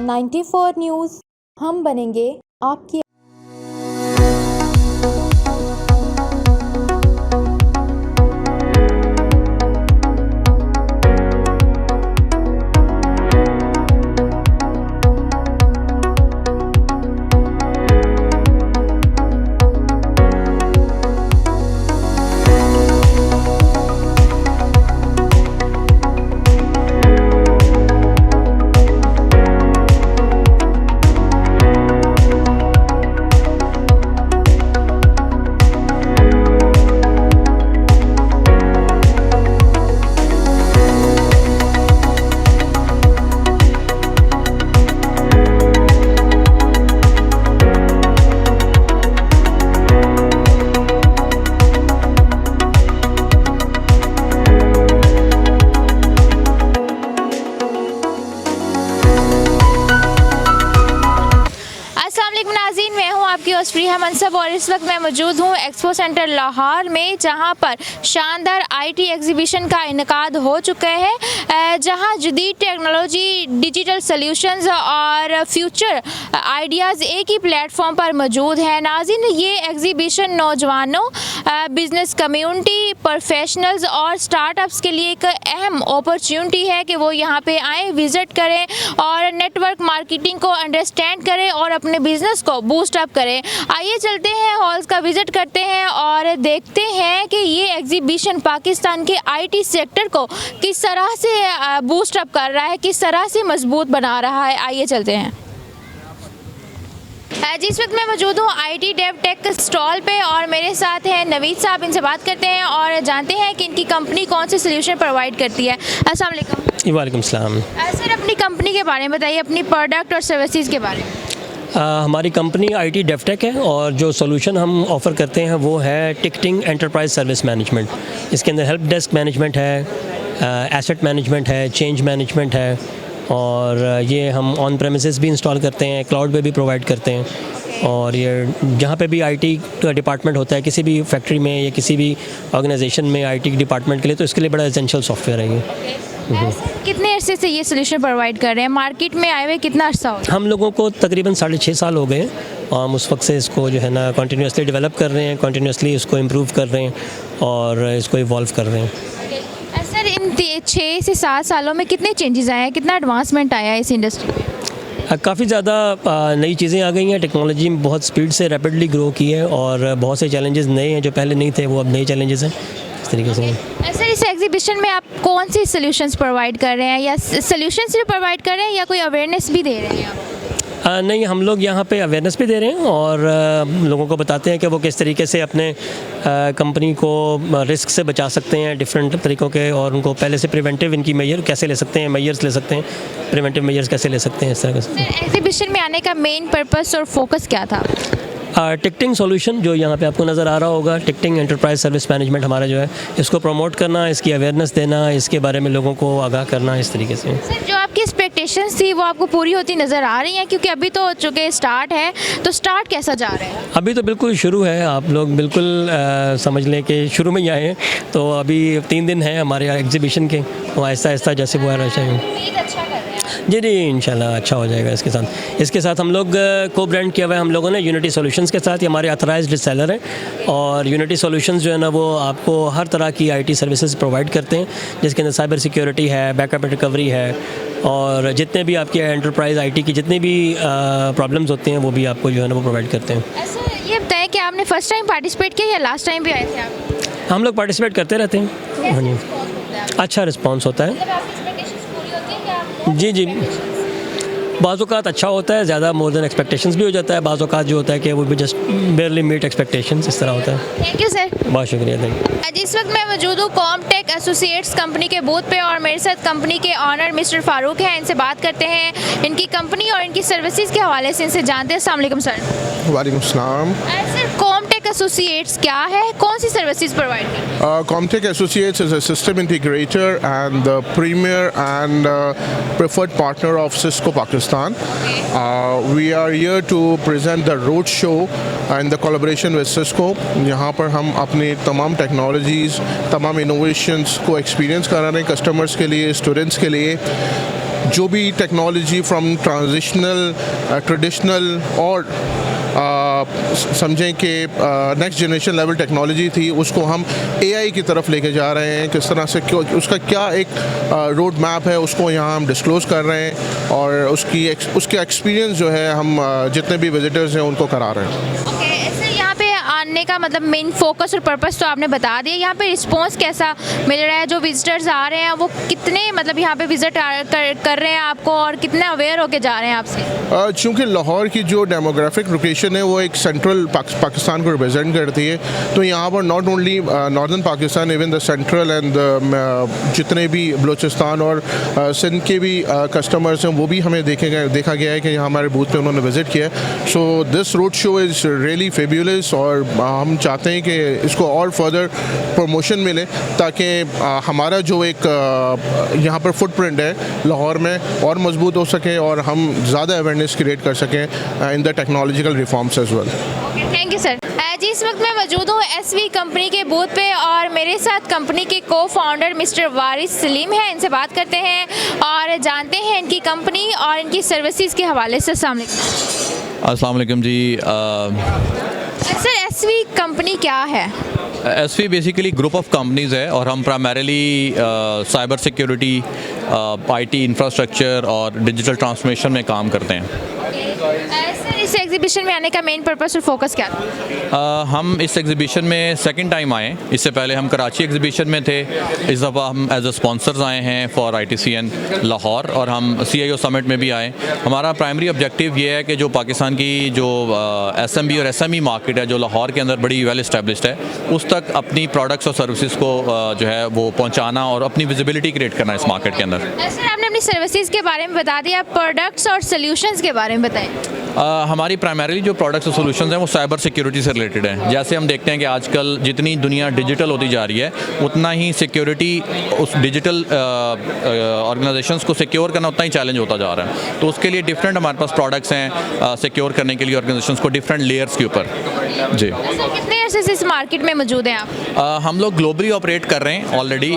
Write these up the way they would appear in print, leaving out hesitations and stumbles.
94 news, हम बनेंगे आपकी नाज़रीन, मैं हूं आपकी होस्ट फ्रीहा मनसब और इस वक्त मैं मौजूद हूं एक्सपो सेंटर लाहौर में, जहां पर शानदार आईटी एग्जीबिशन का इनकाद हो चुका है, जहां जदीद टेक्नोलॉजी, डिजिटल सॉल्यूशंस और फ्यूचर आइडियाज़ एक ही प्लेटफॉर्म पर मौजूद है। नाज़रीन, ये एग्जीबिशन नौजवानों, बिज़नेस कम्युनिटी, प्रोफेशनल्स और स्टार्टअप्स के लिए एक अहम अपॉर्चुनिटी है कि वो यहाँ पे आएँ, विज़िट करें और नेटवर्क मार्केटिंग को अंडरस्टैंड करें और अपने बिज़नेस को बूस्ट अप करें। आइए चलते हैं, हॉल्स का विज़िट करते हैं और देखते हैं कि ये एग्जीबिशन पाकिस्तान के आईटी सेक्टर को किस तरह से बूस्ट अप कर रहा है, किस तरह से मजबूत बना रहा है। आइए चलते हैं। जिस वक्त मैं मौजूद हूँ आईटी डेव टेक स्टॉल पे और मेरे साथ हैं नवीद साहब, इनसे बात करते हैं और जानते हैं कि इनकी कंपनी कौन से सोल्यूशन प्रोवाइड करती है। अस्सलाम वालेकुम। वालेकुम सलाम। सर, अपनी कंपनी के बारे में बताइए, अपनी प्रोडक्ट और सर्विसेज के बारे में। हमारी कंपनी आईटी डेवटेक है और जो सोल्यूशन हम ऑफ़र करते हैं वो है टिकटिंग एंटरप्राइज सर्विस मैनेजमेंट। इसके अंदर हेल्प डेस्क मैनेजमेंट है, एसेट मैनेजमेंट है, चेंज मैनेजमेंट है और ये हम ऑन प्रेमिसेस भी इंस्टॉल करते हैं, क्लाउड पे भी प्रोवाइड करते हैं। और ये जहाँ पे भी आईटी का डिपार्टमेंट होता है किसी भी फैक्ट्री में या किसी भी ऑर्गेनाइजेशन में आईटी डिपार्टमेंट के लिए, तो इसके लिए बड़ा एसेंशियल सॉफ्टवेयर है ये। कितने अरसे से ये सोल्यूशन प्रोवाइड कर रहे हैं? मार्केट में आए हुए कितना अर्सा हो गया? हम लोगों को तकरीबन 6.5 साल हो गए और हम उस वक्त से इसको जो है ना कंटिन्यूसली डेवलप कर रहे हैं, कंटिन्यूसली इसको इम्प्रूव कर रहे हैं और इसको इवॉल्व कर रहे हैं। सर, इन 6 से 7 सालों में कितने चेंजेस आए हैं, कितना एडवांसमेंट आया है इस इंडस्ट्री में? काफ़ी ज़्यादा नई चीज़ें आ गई हैं, टेक्नोलॉजी में बहुत स्पीड से रैपिडली ग्रो की है और बहुत से चैलेंजेस नए हैं जो पहले नहीं थे, वो अब नए चैलेंजेस हैं इस तरीके से। सर, इस एग्जीबिशन में आप कौन सी सोल्यूशंस प्रोवाइड कर रहे हैं, या सोल्यूशंस भी प्रोवाइड कर रहे हैं या कोई अवेयरनेस भी दे रहे हैं आप? नहीं, हम लोग यहाँ पे अवेयरनेस भी दे रहे हैं और लोगों को बताते हैं कि वो किस तरीके से अपने कंपनी को रिस्क से बचा सकते हैं डिफरेंट तरीक़ों के, और उनको पहले से प्रिवेंटिव इनकी मेजर कैसे ले सकते हैं, मेजर्स ले सकते हैं, प्रिवेंटिव मेजर्स कैसे ले सकते हैं, इस तरह से। एग्जीबिशन में आने का मेन पर्पस और फोकस क्या था? टिकटिंग सॉल्यूशन जो यहाँ पे आपको नज़र आ रहा होगा, टिकटिंग एंटरप्राइज सर्विस मैनेजमेंट हमारा जो है, इसको प्रमोट करना, इसकी अवेयरनेस देना, इसके बारे में लोगों को आगाह करना, इस तरीके से। सर, जो आपकी एक्सपेक्टेशंस थी वो आपको पूरी होती नज़र आ रही हैं? क्योंकि अभी तो चूँकि स्टार्ट है, तो स्टार्ट कैसा जा रहा है? अभी तो बिल्कुल शुरू है, आप लोग बिल्कुल समझ लें कि शुरू में ही आए हैं। तो अभी 3 दिन हैं हमारे एग्जीबिशन के, तो आहिस्ता आहिस्ता जैसे वो आ रहा चाहिए। जी इंशाल्लाह अच्छा हो जाएगा। इसके साथ हम लोग को ब्रांड किया हुआ है हम लोगों ने यूनिटी सॉल्यूशंस के साथ। ये हमारे ऑथराइज्ड सेलर हैं और यूनिटी सॉल्यूशंस जो है ना वो आपको हर तरह की आईटी सर्विसेज प्रोवाइड करते हैं, जिसके अंदर साइबर सिक्योरिटी है, बैकअप एंड रिकवरी है और जितने भी आपके एंटरप्राइज आईटी की जितनी भी प्रॉब्लम्स होते हैं वो भी आपको जो है ना वो प्रोवाइड करते हैं। ऐसा ये बताएं कि आपने फर्स्ट टाइम पार्टिसिपेट किया या लास्ट टाइम भी आए थे आप? हम लोग पार्टिसिपेट करते रहते हैं। हाँ जी, अच्छा रिस्पॉन्स होता है। जी बाज़ औक़ात अच्छा होता है, ज़्यादा मोर देन एक्सपेक्टेशंस भी हो जाता है। बाज़ औक़ात जो होता है कि वो भी जस्ट बेयरली मीट एक्सपेक्टेशंस, इस तरह होता है। Thank you sir. बहुत शुक्रिया। Thank you. जिस वक्त मैं मौजूद हूँ कॉमटेक एसोसिएट्स कंपनी के बूथ पे और मेरे साथ कंपनी के ऑनर मिस्टर फारूक हैं। इनसे बात करते हैं इनकी कंपनी और इनकी सर्विसेज के हवाले से, इनसे जानते हैं। अस्सलाम वालेकुम सर। वालेकुम सलाम। सर, कॉमटेक एसोसिएट्स क्या है, कौन सी सर्विसेज प्रोवाइड करती है? Comtech Associates is a system integrator and the premier and preferred partner of Cisco Pakistan. We are here to present the road show in the collaboration with Cisco. यहाँ पर हम अपने तमाम टेक्नोलॉजीज़, तमाम innovations को experience करा रहे हैं कस्टमर्स के लिए, स्टूडेंट्स के लिए। जो भी टेक्नोलॉजी फ्रॉम ट्रेडिशनल और समझें कि नेक्स्ट जनरेशन लेवल टेक्नोलॉजी थी, उसको हम AI की तरफ लेके जा रहे हैं। किस तरह से उसका क्या एक रोड मैप है, उसको यहाँ हम डिस्क्लोज़ कर रहे हैं, और उसका एक्सपीरियंस जो है हम जितने भी विजिटर्स हैं उनको करा रहे हैं। ओके, ऐसे यहाँ पे आने का मतलब मेन फोकस और पर्पस तो आपने बता दिया। यहाँ पे रिस्पांस कैसा मिल रहा है? जो विजिटर्स आ रहे हैं वो कितने मतलब यहाँ पे विजिट कर रहे हैं आपको, और कितने अवेयर होके जा रहे हैं आपसे? चूँकि लाहौर की जो डेमोग्राफिक लोकेशन है वो एक सेंट्रल पाकिस्तान को रिप्रेजेंट करती है, तो यहाँ पर not only northern Pakistan, even the central and जितने भी बलूचिस्तान और सिंध के भी कस्टमर्स हैं वो भी हमें देखा गया है कि यहाँ हमारे बूथ पे उन्होंने विज़िट किया है। So this road show is really fabulous, और हम चाहते हैं कि इसको और फर्दर प्रमोशन मिले, ताकि हमारा जो एक यहाँ पर फुटप्रिंट है लाहौर में और मजबूत हो सके, और हम ज़्यादा अवेयरनेस क्रिएट कर सकें in the technological reforms as well. Thank you sir. जी, इस वक्त मैं मौजूद हूँ SV कंपनी के बूथ पे, और मेरे साथ कंपनी के को-फाउंडर मिस्टर वारिस सलीम हैं। इनसे बात करते हैं और जानते हैं इनकी कंपनी और इनकी सर्विसेज के हवाले से। अस्सलाम वालेकुम जी। सर, SV कंपनी क्या है? SV basically group of companies है, और हम primarily cyber security, IT infrastructure और डिजिटल ट्रांसफॉर्मेशन में काम करते हैं। सर, इस एग्जीबिशन में आने का मेन पर्पस और फोकस क्या था? हम इस एग्जीबिशन में सेकंड टाइम आए। इससे पहले हम कराची एग्जीबिशन में थे, इस दफ़ा हम एज अ स्पॉन्सर्स आए हैं फॉर ITCN लाहौर, और हम CIO समिट में भी आए। हमारा प्राइमरी ऑब्जेक्टिव ये है कि जो पाकिस्तान की जो SMB और SME मार्केट है जो लाहौर के अंदर बड़ी वेल इस्टेब्लिश्ड है, उस तक अपनी प्रोडक्ट्स और सर्विसेज को जो है वो पहुँचाना और अपनी विजिबिलिटी क्रिएट करना इस मार्केट के अंदर। सर, आपने अपनी सर्विसेज के बारे में बता दिया, प्रोडक्ट्स और सोल्यूशंस के बारे में बताएं। हमारी प्राइमरीली जो प्रोडक्ट्स और सॉल्यूशंस हैं वो साइबर सिक्योरिटी से रिलेटेड हैं। जैसे हम देखते हैं कि आजकल जितनी दुनिया डिजिटल होती जा रही है, उतना ही सिक्योरिटी उस डिजिटल ऑर्गेनाइजेशंस को सिक्योर करना उतना ही चैलेंज होता जा रहा है। तो उसके लिए डिफरेंट हमारे पास प्रोडक्ट्स हैं सिक्योर करने के लिए ऑर्गेनाइजेशंस को डिफरेंट लेयर्स के ऊपर। जी, कितने अर्से से इस मार्केट में मौजूद हैं आप? हम लोग ग्लोबली ऑपरेट कर रहे हैं ऑलरेडी।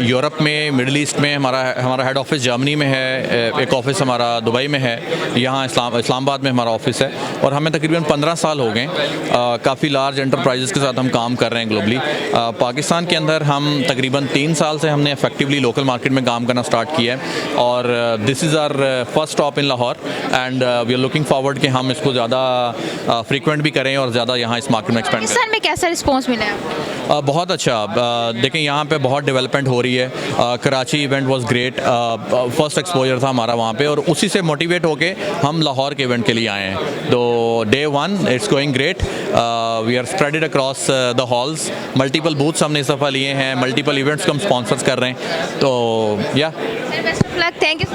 यूरोप में, मिडल ईस्ट में हमारा हेड ऑफिस जर्मनी में है, एक ऑफिस हमारा दुबई में है, यहाँ इस्लामाबाद में हमारा ऑफिस है, और हमें तकरीबन 15 साल हो गए। काफ़ी लार्ज एंटरप्राइजेस के साथ हम काम कर रहे हैं ग्लोबली। पाकिस्तान के अंदर हम तकरीबन 3 साल से हमने इफेक्टिवली लोकल मार्केट में काम करना स्टार्ट किया है, और this is our first stop in Lahore, and we are looking forward कि हम इसको ज़्यादा फ्रीक्वेंट भी करें और ज़्यादा यहाँ इस मार्केट में एक्सपेंड करें। पाकिस्तान में कैसा रिस्पॉन्स मिला है? बहुत अच्छा। देखें, यहाँ पे बहुत डेवलपमेंट हो रही है। Karachi event was great, first exposure था हमारा वहाँ पे, और उसी से मोटिवेट होके हम लाहौर के इवेंट के लिए आए हैं। तो day 1 it's going great. We are spreaded across the halls, multiple booths हमने इस दफ़ा लिए हैं, मल्टीपल इवेंट्स को हम स्पॉन्सर्स कर रहे हैं। तो या best of luck, thank you.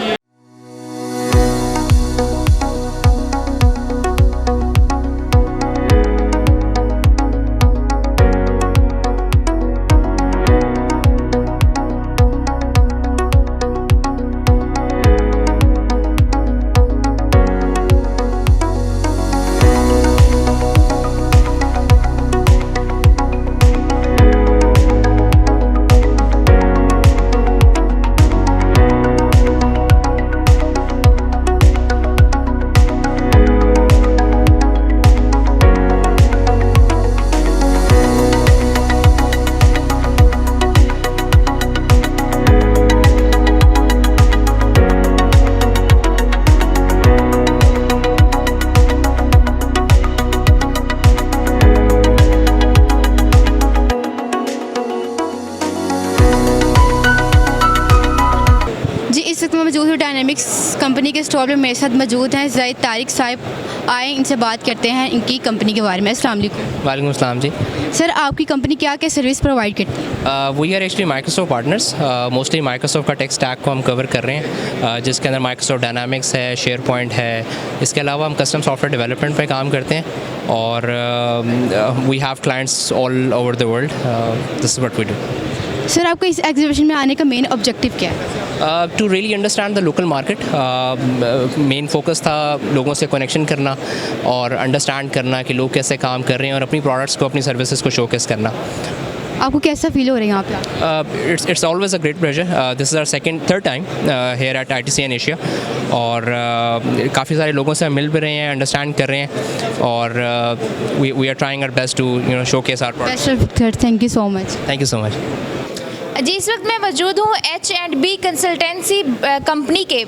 मौजूद हूँ डायनेमिक्स कंपनी के स्टॉल पे। मेरे साथ मौजूद हैं ज़ाहिद तारिक साहब, आए इनसे बात करते हैं इनकी कंपनी के बारे में। अस्सलाम वालेकुम। वालेकुम अस्सलाम जी। सर, आपकी कंपनी क्या क्या सर्विस प्रोवाइड करती है? We are actually Microsoft partners. Mostly Microsoft का टेक स्टैक को हम कवर कर रहे हैं, जिसके अंदर माइक्रोसॉफ्ट डायनामिक्स है, शेयर पॉइंट है। इसके अलावा हम कस्टम सॉफ्टवेयर डेवलपमेंट पे काम करते हैं, और we have clients all over the world. This is what we do. Sir, आपका इस एग्जीबिशन में आने का मेन ऑब्जेक्टिव क्या है? To really understand the local market. Main focus था लोगों से कनेक्शन करना और अंडरस्टैंड करना कि लोग कैसे काम कर रहे हैं, और अपनी प्रोडक्ट्स को, अपनी सर्विसेज को शोकेस करना। आपको कैसा फील हो रहा है यहाँ पे? It's always a great pleasure. This is our third time here at ITCN Asia और काफ़ी सारे लोगों से हम मिल भी रहे हैं, अंडरस्टैंड कर रहे हैं और we are trying our best to showcase our products. Best of luck, thank you so much. Thank you so much. जी, इस वक्त मैं मौजूद हूँ H&B कंसल्टेंसी कंपनी के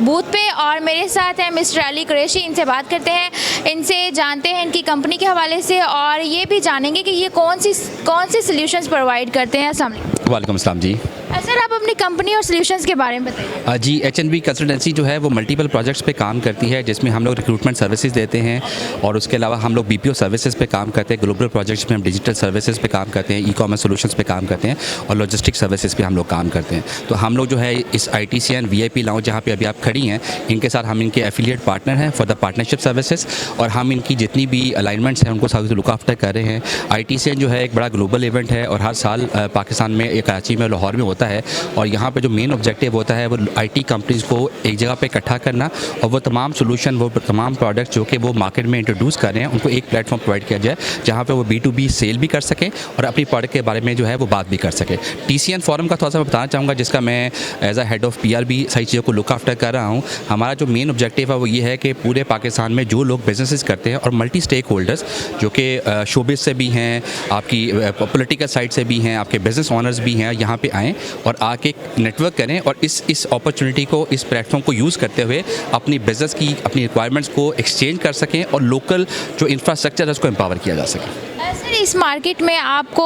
बूथ पे और मेरे साथ हैं मिस्टर अली कुरैशी। इनसे बात करते हैं, इनसे जानते हैं इनकी कंपनी के हवाले से और ये भी जानेंगे कि ये कौन सी सॉल्यूशंस प्रोवाइड करते हैं। अस्सलाम वालेकुम। वालेकुम अस्सलाम जी। सर, आप अपनी कंपनी और सॉल्यूशंस के बारे में बताइए। जी, H&B कंसल्टेंसी जो है वो मल्टीपल प्रोजेक्ट्स पे काम करती है, जिसमें हम लोग रिक्रूटमेंट सर्विसेज देते हैं और उसके अलावा हम लोग BPO सर्विसेज पे काम करते हैं। ग्लोबल प्रोजेक्ट्स में हम डिजिटल सर्विसेज पे काम करते हैं, ई-कॉमर्स सॉल्यूशंस पे काम करते हैं और लॉजिस्टिक सर्विसेज पे हम लोग काम करते हैं। तो हम लोग जो है इस ITCN VIP लाउंज जहाँ पे अभी आप खड़ी हैं, इनके साथ हम इनके एफिलिएट पार्टनर हैं फॉर द पार्टनरशिप सर्विसेज और हम इनकी जितनी भी अलाइनमेंट्स हैं उनको साथ लुक आफ्टर कर रहे हैं। ITCN जो है एक बड़ा ग्लोबल इवेंट है और हर साल पाकिस्तान में, कराची में, लाहौर में होता है और यहाँ पे जो मेन ऑब्जेक्टिव होता है वो IT कंपनीज़ को एक जगह पे इकट्ठा करना और वो तमाम सोल्यूशन, वो तमाम प्रोडक्ट्स जो कि वो मार्केट में इंट्रोड्यूस कर रहे हैं उनको एक प्लेटफॉर्म प्रोवाइड किया जाए जहाँ पे वो B2B सेल भी कर सकें और अपनी प्रोडक्ट के बारे में जो है वो बात भी कर सके। TCN फोरम का थोड़ा सा मैं बताना चाहूँगा, जिसका मैं as a head of PR भी सही चीज़ों को लुक आफ्टर कर रहा हूँ। हमारा जो मेन ऑब्जेक्टिव है वो ये है कि पूरे पाकिस्तान में जो लोग बिजनेसेस करते हैं और मल्टी स्टेक होल्डर्स जो कि शोबिस से भी हैं, आपकी पॉलिटिकल साइड से भी हैं, आपके बिजनेस ऑनर्स भी हैं, यहाँ पे आएँ और आके नेटवर्क करें और इस अपॉर्चुनिटी को, इस प्लेटफॉर्म को यूज़ करते हुए अपनी बिजनेस की, अपनी रिक्वायरमेंट्स को एक्सचेंज कर सकें और लोकल जो इंफ्रास्ट्रक्चर है उसको एम्पावर किया जा सके। सर, इस मार्केट में आपको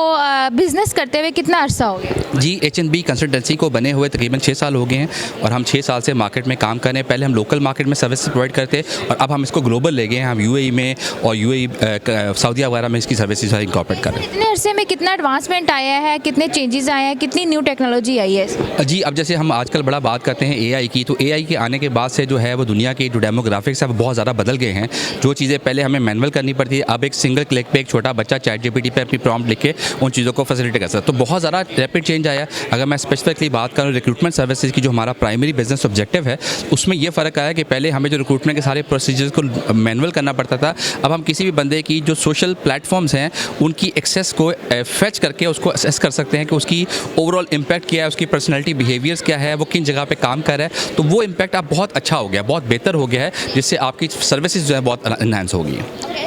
बिजनेस करते हुए कितना अर्सा हो गया? जी, H&B कंसल्टेंसी को बने हुए तकरीबन 6 साल हो गए हैं और हम 6 साल से मार्केट में काम कर रहे हैं। पहले हम लोकल मार्केट में सर्विस प्रोवाइड करते और अब हम इसको ग्लोबल ले गए हैं। हम UAE में और सऊदीया वगैरह में इसकी सर्विसेज इंकॉर्पोरेट कर रहे हैं। इतने अरसे में कितना एडवांसमेंट आया है, कितने चेंजेस आए हैं, कितनी न्यू टेक्नोलॉजी आई है? जी, अब जैसे हम आजकल बड़ा बात करते हैं AI की, तो AI के आने के बाद से जो है वो दुनिया के जो डेमोग्राफिक्स है वो बहुत ज़्यादा बदल गए हैं। जो चीज़ें पहले हमें मैनुअल करनी पड़ती है, अब एक सिंगल क्लिक पे एक छोटा बच्चा ChatGPT पे अपनी प्रॉम्प्ट लिख के उन चीज़ों को फैसिलिटेट कर सकता है। तो बहुत ज़्यादा रैपिड चेंज आया। अगर मैं स्पेसिफिकली बात करूँ रिक्रूटमेंट सर्विसेज की, जो हमारा प्राइमरी बिजनेस ऑब्जेक्टिव है, उसमें ये फ़र्क आया कि पहले हमें जो रिक्रूटमेंट के सारे प्रोसीजर्स को मैनुअल करना पड़ता था, अब हम किसी भी बंदे की जो सोशल प्लेटफॉर्म्स हैं उनकी एक्सेस को फेच करके उसको असेस कर सकते हैं कि उसकी ओवरऑल इम्पैक्ट क्या है, उसकी पर्सनैलिटी बिहेवियर्स क्या है, वो किन जगह पे काम कर रहा है। तो वो इम्पैक्ट अब बहुत अच्छा हो गया, बहुत बेहतर हो गया है, जिससे आपकी सर्विसेज जो है बहुत इन्हांस हो गई है।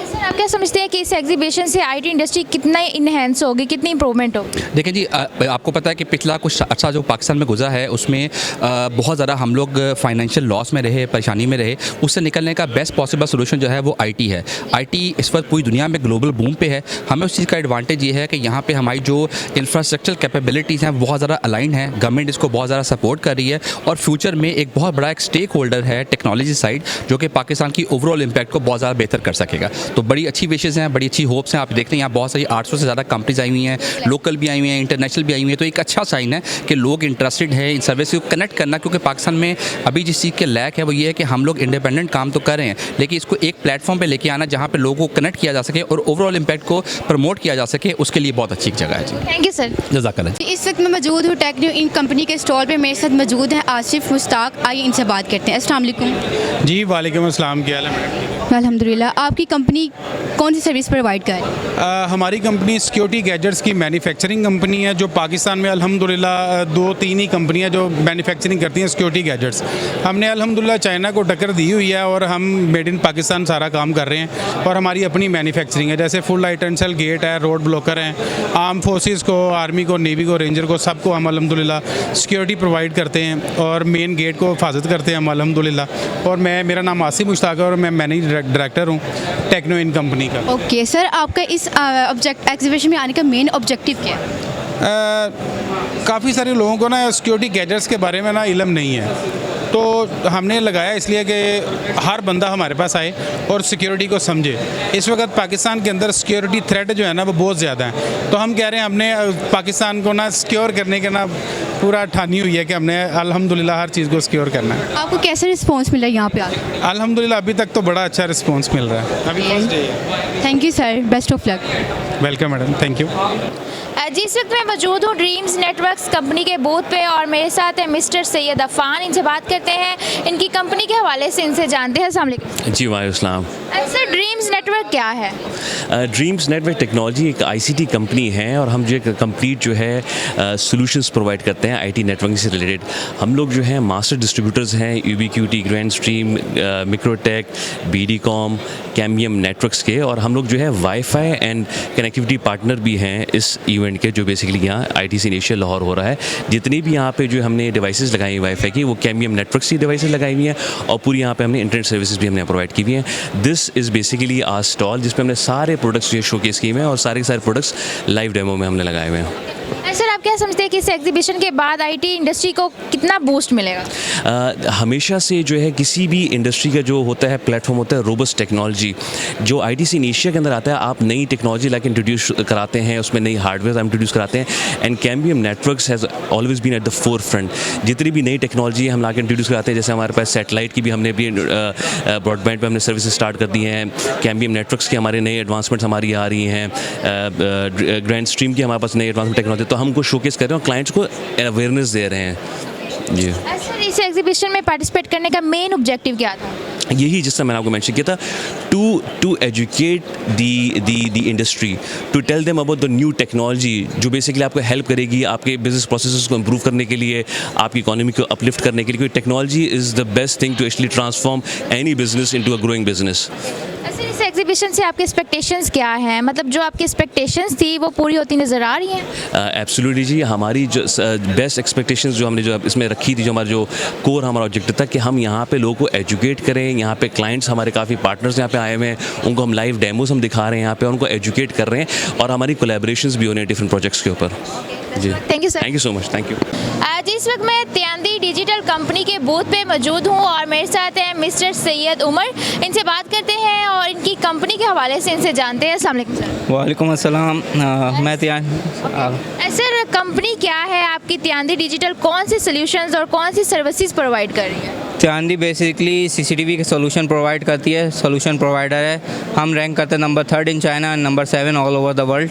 सर, आप क्या समझते हैं कि इस एग्जीबिशन से IT इंडस्ट्री कितना इन्हेंस होगी, कितनी इंप्रूवमेंट होगी? देखिए जी, आपको पता है कि पिछला कुछ अच्छा जो पाकिस्तान में गुजरा है उसमें बहुत ज़्यादा हम लोग फाइनेंशियल लॉस में रहे, परेशानी में रहे। उससे निकलने का बेस्ट पॉसिबल सोल्यूशन जो है वो IT है। IT इस वक्त पूरी दुनिया में ग्लोबल बूम पे है। हमें उस चीज़ का एडवांटेज ये है कि यहाँ पे हमारी जो इंफ्रास्ट्रक्चर कैपेबिलिटीज़ हैं बहुत ज़्यादा अलाइन है, गवर्नमेंट इसको बहुत ज़्यादा सपोर्ट कर रही है और फ्यूचर में एक बहुत बड़ा एक स्टेक होल्डर है टेक्नोलॉजी साइड, जो कि पाकिस्तान की ओवरऑल इम्पैक्ट को बहुत ज़्यादा बेहतर कर सकेगा। तो बड़ी अच्छी विशेज़ हैं, बड़ी अच्छी होप्स हैं। आप देखते हैं यहाँ बहुत सारी 800 से ज़्यादा कंपनीज आई हुई हैं, लोकल भी आई हुई हैं, इंटरनेशनल भी आई हुई हैं। तो एक अच्छा साइन है कि लोग इंटरेस्टेड है इन सर्विस को कनेक्ट करना, क्योंकि पाकिस्तान में अभी जिस चीज़ के लैक है वो ये है कि हम लोग इंडिपेंडेंट काम तो कर रहे हैं, लेकिन इसको एक प्लेटफॉर्म पे लेके आना जहाँ पे लोगों को कनेक्ट किया जा सके और ओवरऑल इम्पैक्ट को प्रमोट किया जा सके, उसके लिए बहुत अच्छी जगह है जी। Thank you sir. जज़ाकल्लाह। इस वक्त मैं मौजूद हूँ टेक्नो इन कंपनी के स्टॉल पे। मेरे साथ मौजूद हैं आसिफ मुश्ताक। आइए इनसे बात करते हैं। अस्सलाम वालेकुम। जी, वालेकुम अस्सलाम। क्या हाल है मैडम? अल्हम्दुलिल्लाह। आपकी कंपनी कौन सी सर्विस प्रोवाइड कर रही है? हमारी कंपनी सिक्योरिटी गैजेट्स की मैन्युफैक्चरिंग कंपनी है, जो पाकिस्तान में अल्हम्दुलिल्लाह 2-3 ही कंपनियां जो मैन्युफैक्चरिंग करती हैं सिक्योरिटी गैजेट्स। हमने अल्हम्दुलिल्लाह चाइना को टक्कर दी हुई है और हम मेड इन पाकिस्तान सारा काम कर रहे हैं और हमारी अपनी मैन्युफैक्चरिंग है। जैसे फुल आइटेंसल गेट है, रोड ब्लॉकर हैं, आर्म फोर्सेस को, आर्मी को, नेवी को, रेंजर को, सबको हम अल्हम्दुलिल्लाह सिक्योरिटी प्रोवाइड करते हैं और मेन गेट को हिफाजत करते हैं हम अल्हम्दुलिल्लाह। और मेरा नाम आसिफ मुश्ताक है और मैं मैनेजिंग डायरेक्टर हूँ टेक्नो इन कंपनी का। ओके सर, आपका इस एग्जीबिशन में आने का मेन ऑब्जेक्टिव क्या है? काफ़ी सारे लोगों को ना सिक्योरिटी गैजेट्स के बारे में ना इल्म नहीं है, तो हमने लगाया इसलिए कि हर बंदा हमारे पास आए और सिक्योरिटी को समझे। इस वक्त पाकिस्तान के अंदर सिक्योरिटी थ्रेट जो है ना वो बहुत ज़्यादा है, तो हम कह रहे हैं हमने पाकिस्तान को ना सिक्योर करने के ना पूरा ठानी हुई है कि हमने अल्हम्दुलिल्लाह हर चीज़ को सिक्योर करना है। आपको कैसे रिस्पॉन्स मिला यहाँ पे आकर? अल्हम्दुलिल्लाह अभी तक तो बड़ा अच्छा रिस्पॉन्स मिल रहा है। अभी फर्स्ट डे है। Thank you sir, best of luck. Welcome madam, thank you. जी, इस वक्त मैं मौजूद हूँ ड्रीम्स नेटवर्क्स कंपनी के बूथ पे और मेरे साथ है मिस्टर सैयद अफ़ान। इनसे बात करते हैं इनकी कंपनी के हवाले से, इनसे जानते हैं। अस्सलाम वालेकुम। जी वालेकुम। सर, ड्रीम्स नेटवर्क क्या है? ड्रीम्स नेटवर्क टेक्नोलॉजी एक आईसीटी कंपनी है और हम जो एक कंप्लीट जो है सॉल्यूशंस प्रोवाइड करते हैं आईटी नेटवर्किंग से रिलेटेड। हम लोग जो हैं मास्टर डिस्ट्रीब्यूटर्स हैं यूबीक्यूटी, ग्रैंड स्ट्रीम, मिक्रोटेक, बीडीकॉम, कैम्बियम नेटवर्क्स के, और हम लोग जो है वाईफाई एंड कनेक्टिविटी पार्टनर भी हैं इस इवेंट के, जो बेसिकली यहाँ आईटीसी इनिशियल लाहौर हो रहा है। जितनी भी यहाँ पे जो हमने डिवाइसेस लगाई हैं वाईफाई की, वो कैम्बियम नेटवर्क्स की डिवाइसेस लगाई हुई हैं और पूरी यहाँ पे हमने इंटरनेट सर्विसेज भी हमने प्रोवाइड की हुई हैं। This is basically our stall जिसमें हमने सारे प्रोडक्ट्स जो शोकेस किए हुए हैं और सारे के सारे प्रोडक्ट्स लाइव डेमो में हमने लगाए हुए हैं। सर, आप क्या समझते हैं कि इस एग्जीबिशन के बाद आईटी इंडस्ट्री को कितना बूस्ट मिलेगा? हमेशा से जो है किसी भी इंडस्ट्री का जो होता है प्लेटफॉर्म होता है रोबस्ट टेक्नोलॉजी, जो आईटीसी एशिया के अंदर आता है। आप नई टेक्नोलॉजी लाके इंट्रोड्यूस कराते हैं, उसमें नई हार्डवेयर आप इंट्रोड्यूस कराते हैं, and Cambium Networks has always been at the forefront. जितनी भी नई टेक्नोलॉजी हम लाके इंट्रोड्यूस कराते हैं, जैसे हमारे पास सैटेलाइट की भी हमने भी ब्रॉडबैंड पर हमने सर्विसेज स्टार्ट कर दी हैं, कैम्बियम नेटवर्क्स के हमारे नए एडवांसमेंट्स हमारी आ रही हैं, ग्रैंड स्ट्रीम की हमारे पास नई एडवांसमेंट टेक्नोलॉजी, तो हमको शोकेस कर रहे हैं और क्लाइंट्स को अवेयरनेस दे रहे हैं। जी सर, इस एग्जीबिशन में पार्टिसिपेट करने का मेन ऑब्जेक्टिव क्या था? यही जिससे मैंने आपको मेंशन किया था, to educate the industry, to tell them about the new technology जो बेसिकली आपको हेल्प करेगी आपके बिजनेस प्रोसेसेस को इम्प्रूव करने के लिए, आपकी इकोनॉमी को अपलिफ्ट करने के लिए। Technology is the best thing to actually transform any business into a growing business. Sir, इस एग्जीबिशन से आपके एक्सपेक्टेशंस क्या हैं? मतलब जो आपकी एक्सपेक्टेशंस थी वो पूरी होती नज़र आ रही हैं? एब्सोल्युटली जी, हमारी जो बेस्ट एक्सपेक्टेशंस जो हमने जो इसमें रखी थी, जो हमारा जो कोर हमारा ऑब्जेक्टिव था कि हम यहाँ पे लोगों को एजुकेट करें। यहाँ पे क्लाइंट्स हमारे काफ़ी पार्टनर्स यहाँ पे आए हुए हैं, उनको हम लाइव डेमोस हम दिखा रहे हैं यहाँ पे, उनको एजुकेट कर रहे हैं और हमारी कोलैबोरेशंस भी हो रही हैं डिफरेंट प्रोजेक्ट्स के ऊपर। जी thank you sir. Thank you so much, thank you. जी, इस वक्त मैं त्यांदी डिजिटल कंपनी के बूथ पे मौजूद हूँ और मेरे साथ हैं मिस्टर सैयद उमर। इनसे बात करते हैं और इनकी कंपनी के हवाले से इनसे जानते हैं। अस्सलाम वालेकुम सर। वालेकुम अस्सलाम। मैं सर, कंपनी क्या है आपकी त्यांदी डिजिटल? कौन सी सोल्यूशंस और कौन सी सर्विसेज प्रोवाइड कर रही है? त्यांदी बेसिकली सीसीटीवी के सोल्यूशन प्रोवाइड करती है, सोल्यूशन प्रोवाइडर है। हम रैंक करते हैं number 3 in China and number 7 all over the world.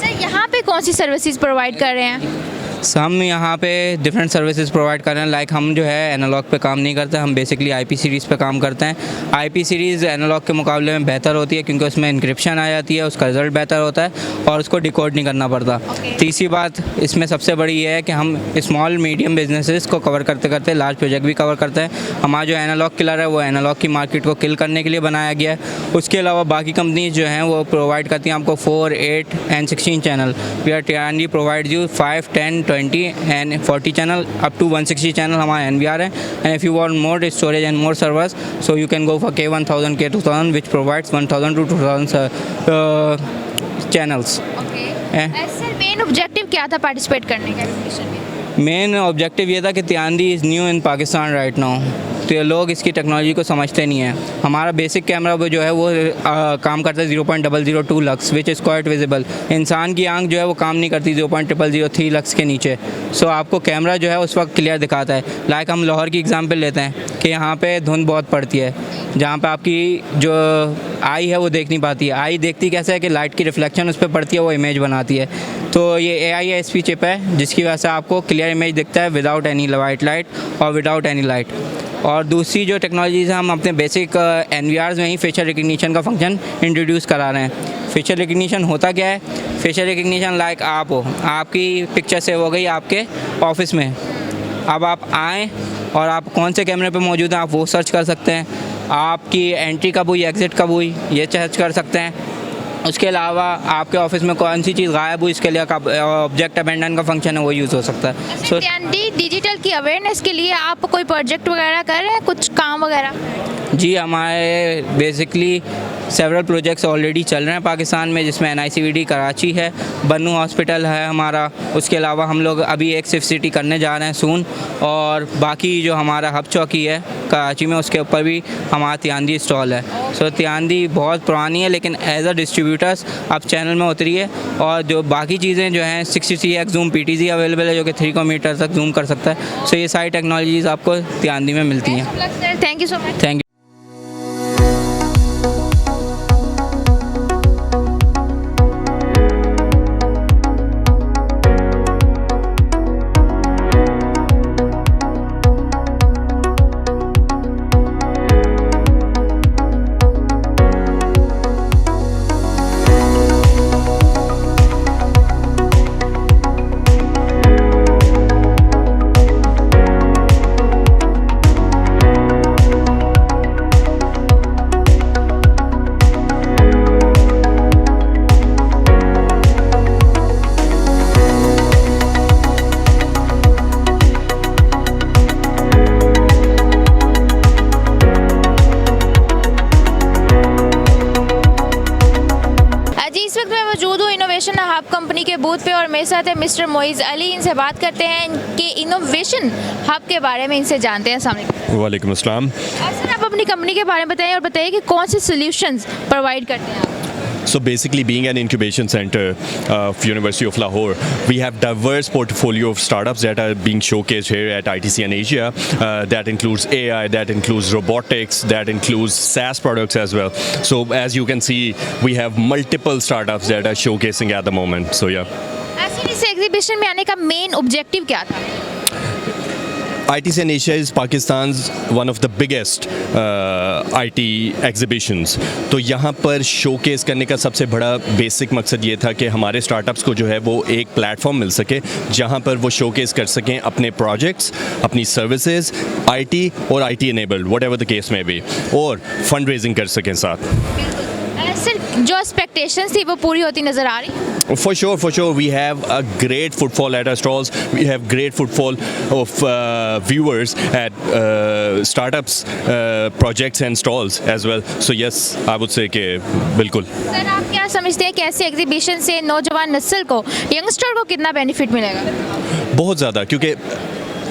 Sir, यहाँ पे कौन सी सर्विसेज प्रोवाइड कर रहे हैं? हम यहाँ पे डिफरेंट सर्विसेज प्रोवाइड कर रहे हैं। लाइक हम जो है एनालॉग पे काम नहीं करते, हम बेसिकली आईपी सीरीज़ पे काम करते हैं। आईपी सीरीज़ एनालॉग के मुकाबले में बेहतर होती है क्योंकि उसमें इंक्रिप्शन आ जाती है, उसका रिज़ल्ट बेहतर होता है और उसको डिकोड नहीं करना पड़ता। तीसरी बात इसमें सबसे बड़ी ये है कि हम स्मॉल मीडियम बिजनेसेस को कवर करते करते लार्ज प्रोजेक्ट भी कवर करते हैं। हमारा जो एनालॉग किलर है वो एनालॉग की मार्केट को किल करने के लिए बनाया गया है। उसके अलावा बाकी कंपनीज जो हैं वो प्रोवाइड करती हैं आपको 4, 8 and 16 channel. We are Tiandy provide you 5, 10, 20 and 40 channel up to 160 channel हमारा NVR है। And if you want more storage and more servers so you can go for K1000, K2000 which provides 1000 to 2000 channels. Sir, main objective क्या था participate करने का exhibition में? Main objective ये था कि Tiandy is new in Pakistan right now, तो लोग इसकी टेक्नोलॉजी को समझते नहीं है। हमारा बेसिक कैमरा वो जो है वो काम करता है 0.002 lux which is quite visible. इंसान की आंख जो है वो काम नहीं करती 0.003 लक्स के नीचे। सो आपको कैमरा जो है उस वक्त क्लियर दिखाता है। लाइक हम लाहौर की एग्जांपल लेते हैं कि यहाँ पे धुंध बहुत पड़ती है, जहाँ पे आपकी जो आई है वो देख नहीं पाती है। आई देखती कैसे है कि लाइट की रिफ्लेक्शन उस पर पड़ती है, वो इमेज बनाती है। तो ये AISP चिप है जिसकी वजह से आपको क्लियर इमेज दिखता है विदाउट एनी वाइट लाइट और विदाउट एनी लाइट। और दूसरी जो टेक्नोलॉजीज़ हैं हम अपने बेसिक NVRs में ही फेशियल रिकग्निशन का फंक्शन इंट्रोड्यूस करा रहे हैं। फेशियल रिकग्निशन होता क्या है? फेशियल रिकग्निशन लाइक आप हो, आपकी पिक्चर सेव हो गई आपके ऑफिस में, अब आप आएँ और आप कौन से कैमरे पे मौजूद हैं आप वो सर्च कर सकते हैं। आपकी एंट्री कब हुई, एग्ज़िट कब हुई, ये सर्च कर सकते हैं। उसके अलावा आपके ऑफिस में कौन सी चीज़ गायब हुई, इसके लिए ऑब्जेक्ट अबेंडन का फंक्शन है वो यूज़ हो सकता है। सो त्यांदी डिजिटल की अवेयरनेस के लिए आप कोई प्रोजेक्ट वगैरह कर रहे हैं, कुछ काम वगैरह? जी, हमारे बेसिकली सेवरल प्रोजेक्ट्स ऑलरेडी चल रहे हैं पाकिस्तान में, जिसमें NICVD कराची है, बन्नू हॉस्पिटल है हमारा। उसके अलावा हम लोग अभी एक सिफ्ट सिटी करने जा रहे हैं सून, और बाकी जो हमारा हब चौकी है कराची में उसके ऊपर भी हमारा त्यांदी स्टॉल है। सो त्यांदी बहुत पुरानी है लेकिन एज अ डिस्ट्रीब्यूटर डिस्ट्रीब्यूटर्स, आप चैनल में उतरिए और जो बाकी चीज़ें जो हैं 63x जूम PTZ अवेलेबल है जो कि 3 मीटर तक जूम कर सकता है। सो ये सारी टेक्नोलॉजीज़ आपको तियानदी में मिलती हैं। Thank you so much. Thank you. Innovation hub company के बूथ पे और मेरे साथ है मिस्टर मोइज़ अली। इनसे बात करते हैं इनके इनोवेशन हब के बारे में, इनसे जानते हैं। अस्सलाम वालेकुम। वालेकुम अस्सलाम। सर आप अपनी कंपनी के बारे में बताइए और बताइए कि कौन से सॉल्यूशंस प्रोवाइड करते हैं आप। So basically, being an incubation center of University of Lahore, we have diverse portfolio of startups that are being showcased here at ITC and Asia. That includes AI, that includes robotics, that includes SaaS products as well. So as you can see, we have multiple startups that are showcasing at the moment. So yeah. ऐसे इस exhibition में आने का main objective क्या था? ITC and Asia is Pakistan's one of the biggest IT exhibitions. तो यहाँ पर शोकेस करने का सबसे बड़ा बेसिक मकसद ये था कि हमारे स्टार्टअप्स को जो है वो एक प्लेटफॉर्म मिल सके जहाँ पर वो शोकेस कर सकें अपने प्रोजेक्ट्स, अपनी सर्विसेज, IT और IT enabled, whatever the case may be, और फंड रेजिंग कर सकें साथ। सर जो एक्सपेक्टेशंस थी वो पूरी होती नज़र आ रही? For sure, we have a great footfall at our stalls. We have great footfall of viewers at startups, projects and stalls as well. So yes, I would say कि बिल्कुल। सर आप क्या समझते हैं कि ऐसे एग्जीबिशन से नौजवान नस्ल को, यंगस्टर को कितना बेनिफिट मिलेगा? बहुत ज़्यादा, क्योंकि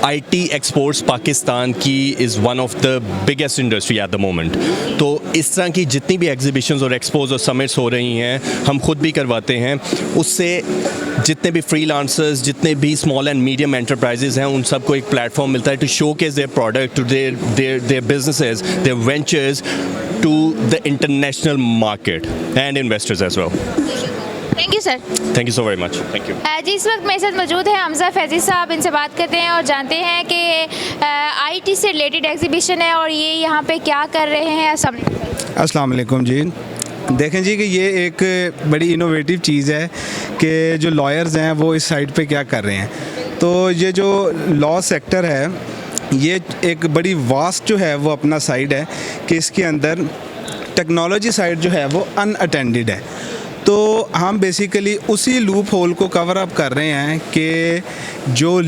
IT एक्सपोर्ट्स पाकिस्तान की is one of the biggest industry at the moment. तो इस तरह की जितनी भी एग्जीबिशंस और एक्सपोज और समिट्स हो रही हैं, हम खुद भी करवाते हैं, उससे जितने भी फ्रीलांसर्स, जितने भी स्मॉल एंड मीडियम एंटरप्राइजेज हैं, उन सबको एक प्लेटफॉर्म मिलता है to showcase their product, to their businesses, their ventures to the international market and investors as well. Thank you sir. Thank you so very much. Thank you. जी इस वक्त मेरे साथ मौजूद है हमजा फैजी साहब। इनसे बात करते हैं और जानते हैं कि IT से रिलेटेड एग्जीबिशन है और ये यहाँ पे क्या कर रहे हैं। अस्सलाम वालेकुम जी। देखें जी कि ये एक बड़ी इनोवेटिव चीज़ है कि जो लॉयर्स हैं वो इस साइड पे क्या कर रहे हैं। तो ये जो लॉ सेक्टर है ये एक बड़ी वास्ट जो है वो अपना साइड है कि इसके अंदर टेक्नोलॉजी साइड जो है वो अनअटेंडेड है। तो हम बेसिकली उसी लूप होल को कवर अप कर रहे हैं कि जो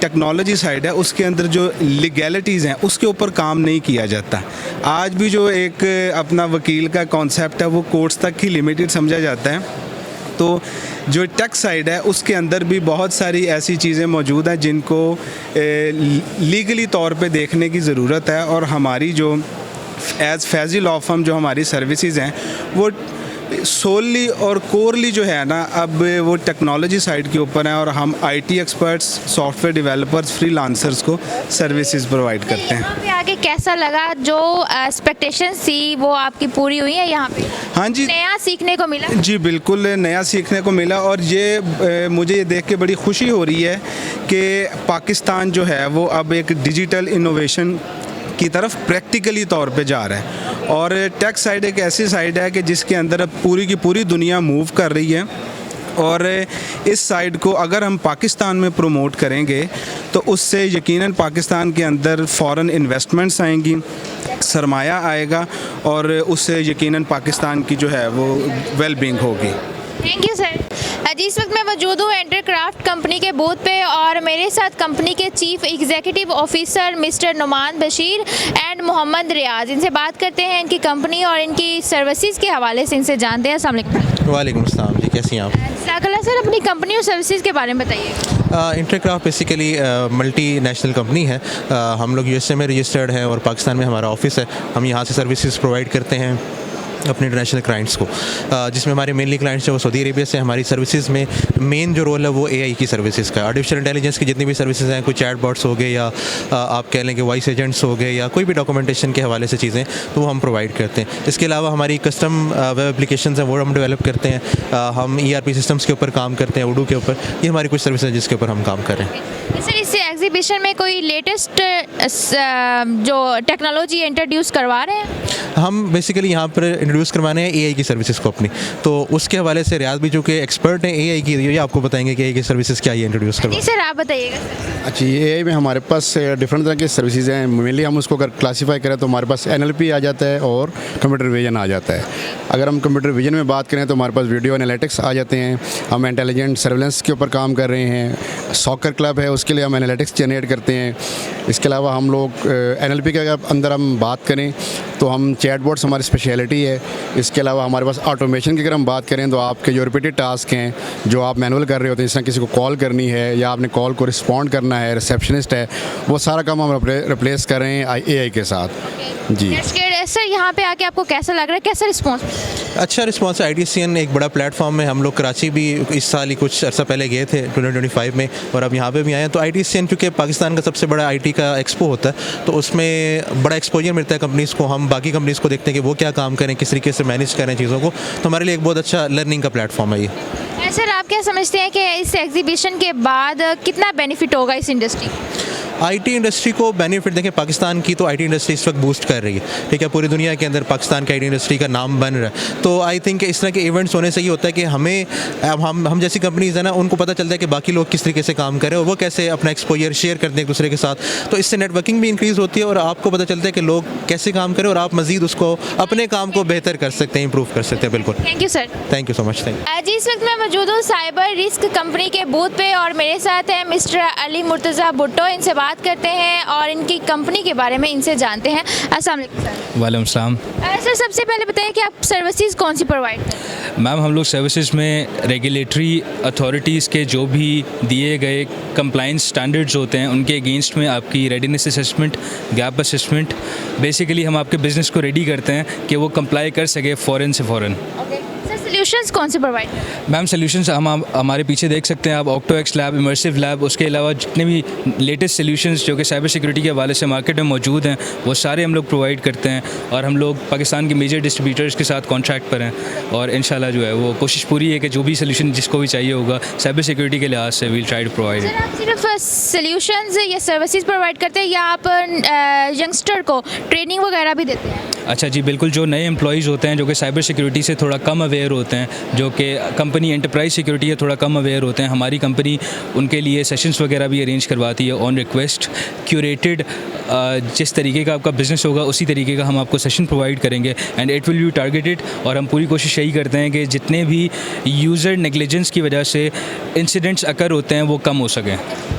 टेक्नोलॉजी साइड है उसके अंदर जो लीगैलिटीज़ हैं उसके ऊपर काम नहीं किया जाता। आज भी जो एक अपना वकील का कॉन्सेप्ट है वो कोर्ट्स तक ही लिमिटेड समझा जाता है। तो जो टेक साइड है उसके अंदर भी बहुत सारी ऐसी चीज़ें मौजूद हैं जिनको लीगली तौर पे देखने की ज़रूरत है। और हमारी जो एज़ फैज़ी लॉ फर्म जो हमारी सर्विसेज हैं वो सोली और कोरली जो है ना अब वो टेक्नोलॉजी साइड के ऊपर हैं और हम IT experts, software developers, freelancers को सर्विसेज प्रोवाइड करते हैं। यहाँ पे आगे कैसा लगा? जो एक्सपेक्टेशंस थी वो आपकी पूरी हुई है यहाँ पे? हाँ जी, नया सीखने को मिला? जी बिल्कुल नया सीखने को मिला। और ये मुझे ये देख के बड़ी खुशी हो रही है कि पाकिस्तान जो है वो अब एक डिजिटल इनोवेशन की तरफ प्रैक्टिकली तौर पे जा रहा है। और टेक साइड एक ऐसी साइड है कि जिसके अंदर अब पूरी की पूरी दुनिया मूव कर रही है। और इस साइड को अगर हम पाकिस्तान में प्रमोट करेंगे तो उससे यकीनन पाकिस्तान के अंदर फ़ॉरेन इन्वेस्टमेंट्स आएंगी, सरमाया आएगा और उससे यकीनन पाकिस्तान की जो है वो वेलबींग होगी। Thank you sir. जी इस वक्त मैं मौजूद हूँ एंटरक्राफ्ट कंपनी के बूथ पे और मेरे साथ कंपनी के chief executive officer mister Numan Bashir and Mohammad Riaz. इनसे बात करते हैं इनकी कंपनी और इनकी सर्विसेज के हवाले से, इनसे जानते हैं। अस्सलाम वालेकुम। वालेकुम अस्सलाम जी, कैसी हैं आप? जज़ाकल्लाह सर, अपनी कंपनी और सर्विसेज के बारे में बताइए। इंटरक्राफ्ट बेसिकली मल्टी नेशनल कंपनी है। हम लोग USA में रजिस्टर्ड हैं और पाकिस्तान में हमारा ऑफिस है। हम यहाँ से सर्विसेज प्रोवाइड करते हैं अपने इंटरनेशनल क्लाइंट्स को, जिसमें हमारे मेनली क्लाइंट्स हैं वो सऊदी अरेबिया से। हमारी सर्विसेज में मेन जो रोल है वो AI की सर्विसेज का, आर्टिफिशियल इंटेलिजेंस की जितनी भी सर्विसेज हैं, कोई चैट बॉट्स हो गए या आप कह लें कि वॉइस एजेंट्स हो गए या कोई भी डॉक्यूमेंटेशन के हवाले से चीज़ें, तो वो हम प्रोवाइड करते हैं। इसके अलावा हमारी कस्टम वेब एप्लीकेशंस हैं वो हम डेवलप करते हैं, हम ERP सिस्टम्स के ऊपर काम करते हैं, उडू के ऊपर। ये हमारी कुछ सर्विसेज जिसके ऊपर हम काम कर रहे हैं। सर इस एग्जीबिशन में कोई लेटेस्ट जो टेक्नोलॉजी इंट्रोड्यूस करवा रहे हैं? हम बेसिकली यहाँ पर इंट्रोड्यूस करवाने हैं AI की सर्विसेज को अपनी, तो उसके हवाले से रियाज भी जो कि एक्सपर्ट हैं AI की, ये आपको बताएंगे कि AI की सर्विसेज क्या ये इंट्रोड्यूस करवा। जी सर आप बताइएगा। अच्छा, AI में हमारे पास डिफरेंट तरह की सर्विसेज हैं। मेनली हम उसको अगर क्लासीफाई करें तो हमारे पास NLP आ जाता है और कंप्यूटर विजन आ जाता है। अगर हम कंप्यूटर विजन में बात करें तो हमारे पास वीडियो एनालिटिक्स आ जाते हैं। हम इंटेलिजेंट सर्वेलेंस के ऊपर काम कर रहे हैं। सॉकर क्लब है, उसके लिए हम एनालिटिक्स जनरेट करते हैं। इसके अलावा हम लोग NLP के अंदर हम बात करें तो हम चैटबॉट्स हमारी स्पेशलिटी है। इसके अलावा हमारे पास ऑटोमेशन की अगर हम बात करें तो आपके जो रिपीटेड टास्क हैं जो आप मैनुअल कर रहे होते हैं, जिस तरह किसी को कॉल करनी है या आपने कॉल को रिस्पॉन्ड करना है, रिसेप्शनिस्ट है, वो सारा काम हम रिप्लेस कर रहे हैं AI के साथ। जी सर यहाँ पे आके आपको कैसा लग रहा है, कैसा रिस्पॉन्स? अच्छा रिस्पॉन्स है। ITCN एक बड़ा प्लेटफॉर्म है। हम लोग कराची भी इस साल ही कुछ अर्सा पहले गए थे 2025 में, और अब यहाँ पे भी आए हैं। तो ITCN क्योंकि पाकिस्तान का सबसे बड़ा IT का एक्सपो होता है, तो उसमें बड़ा एक्सपोजर मिलता है कंपनीज़ को। हम बाकी कंपनीज़ को देखते हैं कि वो क्या काम करें, किस तरीके से मैनेज करें चीज़ों को, तो हमारे लिए एक बहुत अच्छा लर्निंग का प्लेटफॉर्म है ये। सर आप क्या समझते हैं कि इस एग्जीबिशन के बाद कितना बेनिफिट होगा इस इंडस्ट्री? IT इंडस्ट्री को बेनिफिट देखें, पाकिस्तान की तो IT इंडस्ट्री इस वक्त बूस्ट कर रही है, ठीक है। पूरी दुनिया के अंदर पाकिस्तान की IT इंडस्ट्री का नाम बन रहा है। तो आई थिंक इस तरह के इवेंट्स होने से ये होता है कि हमें हम जैसी कंपनीज़ हैं ना, उनको पता चलता है कि बाकी लोग किस तरीके से काम करें और वो कैसे अपना एक्सपोजर शेयर करते हैं एक दूसरे के साथ। तो इससे नेटवर्किंग भी इंक्रीज़ होती है और आपको पता चलता है कि लोग कैसे काम करें और आप मज़ीद उसको अपने काम को बेहतर कर सकते हैं, इंप्रूव कर सकते हैं। बिल्कुल, thank you sir. Thank you so much. Thank you. जी इस वक्त मैं मौजूद हूँ साइबर रिस्क कंपनी के बूथ पे और मेरे साथ है मिस्टर अली मुर्तज़ा भुट्टो। इनसे बात करते हैं और इनकी कंपनी के बारे में इनसे जानते हैं। अस्सलाम वालेकुम सर। वालेकुम सलाम। सर सबसे पहले बताइए कि आप सर्विसेज कौन सी प्रोवाइड करते हैं? मैम हम लोग सर्विसेज में रेगुलेटरी अथॉरिटीज़ के जो भी दिए गए कंप्लाइंस स्टैंडर्ड्स होते हैं उनके अगेंस्ट में आपकी readiness assessment, gap assessment, basically हम आपके बिज़नेस को रेडी करते हैं कि वो कंप्लाई कर सके फ़ौरन से फ़ौरन। सॉल्यूशंस कौन से प्रोवाइड करते हैं? मैम सॉल्यूशंस हम हमारे पीछे देख सकते हैं आप, ऑक्टोएक्स लैब, इमर्सिव लैब, उसके अलावा जितने भी लेटेस्ट सॉल्यूशंस जो कि साइबर सिक्योरिटी के हवाले से मार्केट में मौजूद हैं वो सारे हम लोग प्रोवाइड करते हैं। और हम लोग पाकिस्तान के मेजर डिस्ट्रीब्यूटर्स के साथ कॉन्ट्रैक्ट पर हैं और इंशाल्लाह जो है वो कोशिश पूरी है कि जो भी सॉल्यूशन जिसको भी चाहिए होगा साइबर सिक्योरिटी के लिहाज से we'll try to provide. Sir आप सिर्फ सॉल्यूशंस या सर्विसेज प्रोवाइड करते हैं या आप यंगस्टर को ट्रेनिंग वगैरह भी देते हैं? अच्छा जी बिल्कुल, जो नए एम्प्लॉयज़ होते हैं जो कि साइबर सिक्योरिटी से थोड़ा कम अवेयर होते हैं, जो कि कंपनी एंटरप्राइज सिक्योरिटी है थोड़ा कम अवेयर होते हैं, हमारी कंपनी उनके लिए सेशंस वगैरह भी अरेंज करवाती है ऑन रिक्वेस्ट, क्यूरेटेड। जिस तरीके का आपका बिज़नेस होगा उसी तरीके का हम आपको सेशन प्रोवाइड करेंगे and it will be targeted. और हम पूरी कोशिश यही करते हैं कि जितने भी यूज़र नेग्लिजेंस की वजह से इंसिडेंट्स अकर होते हैं वो कम हो सकें।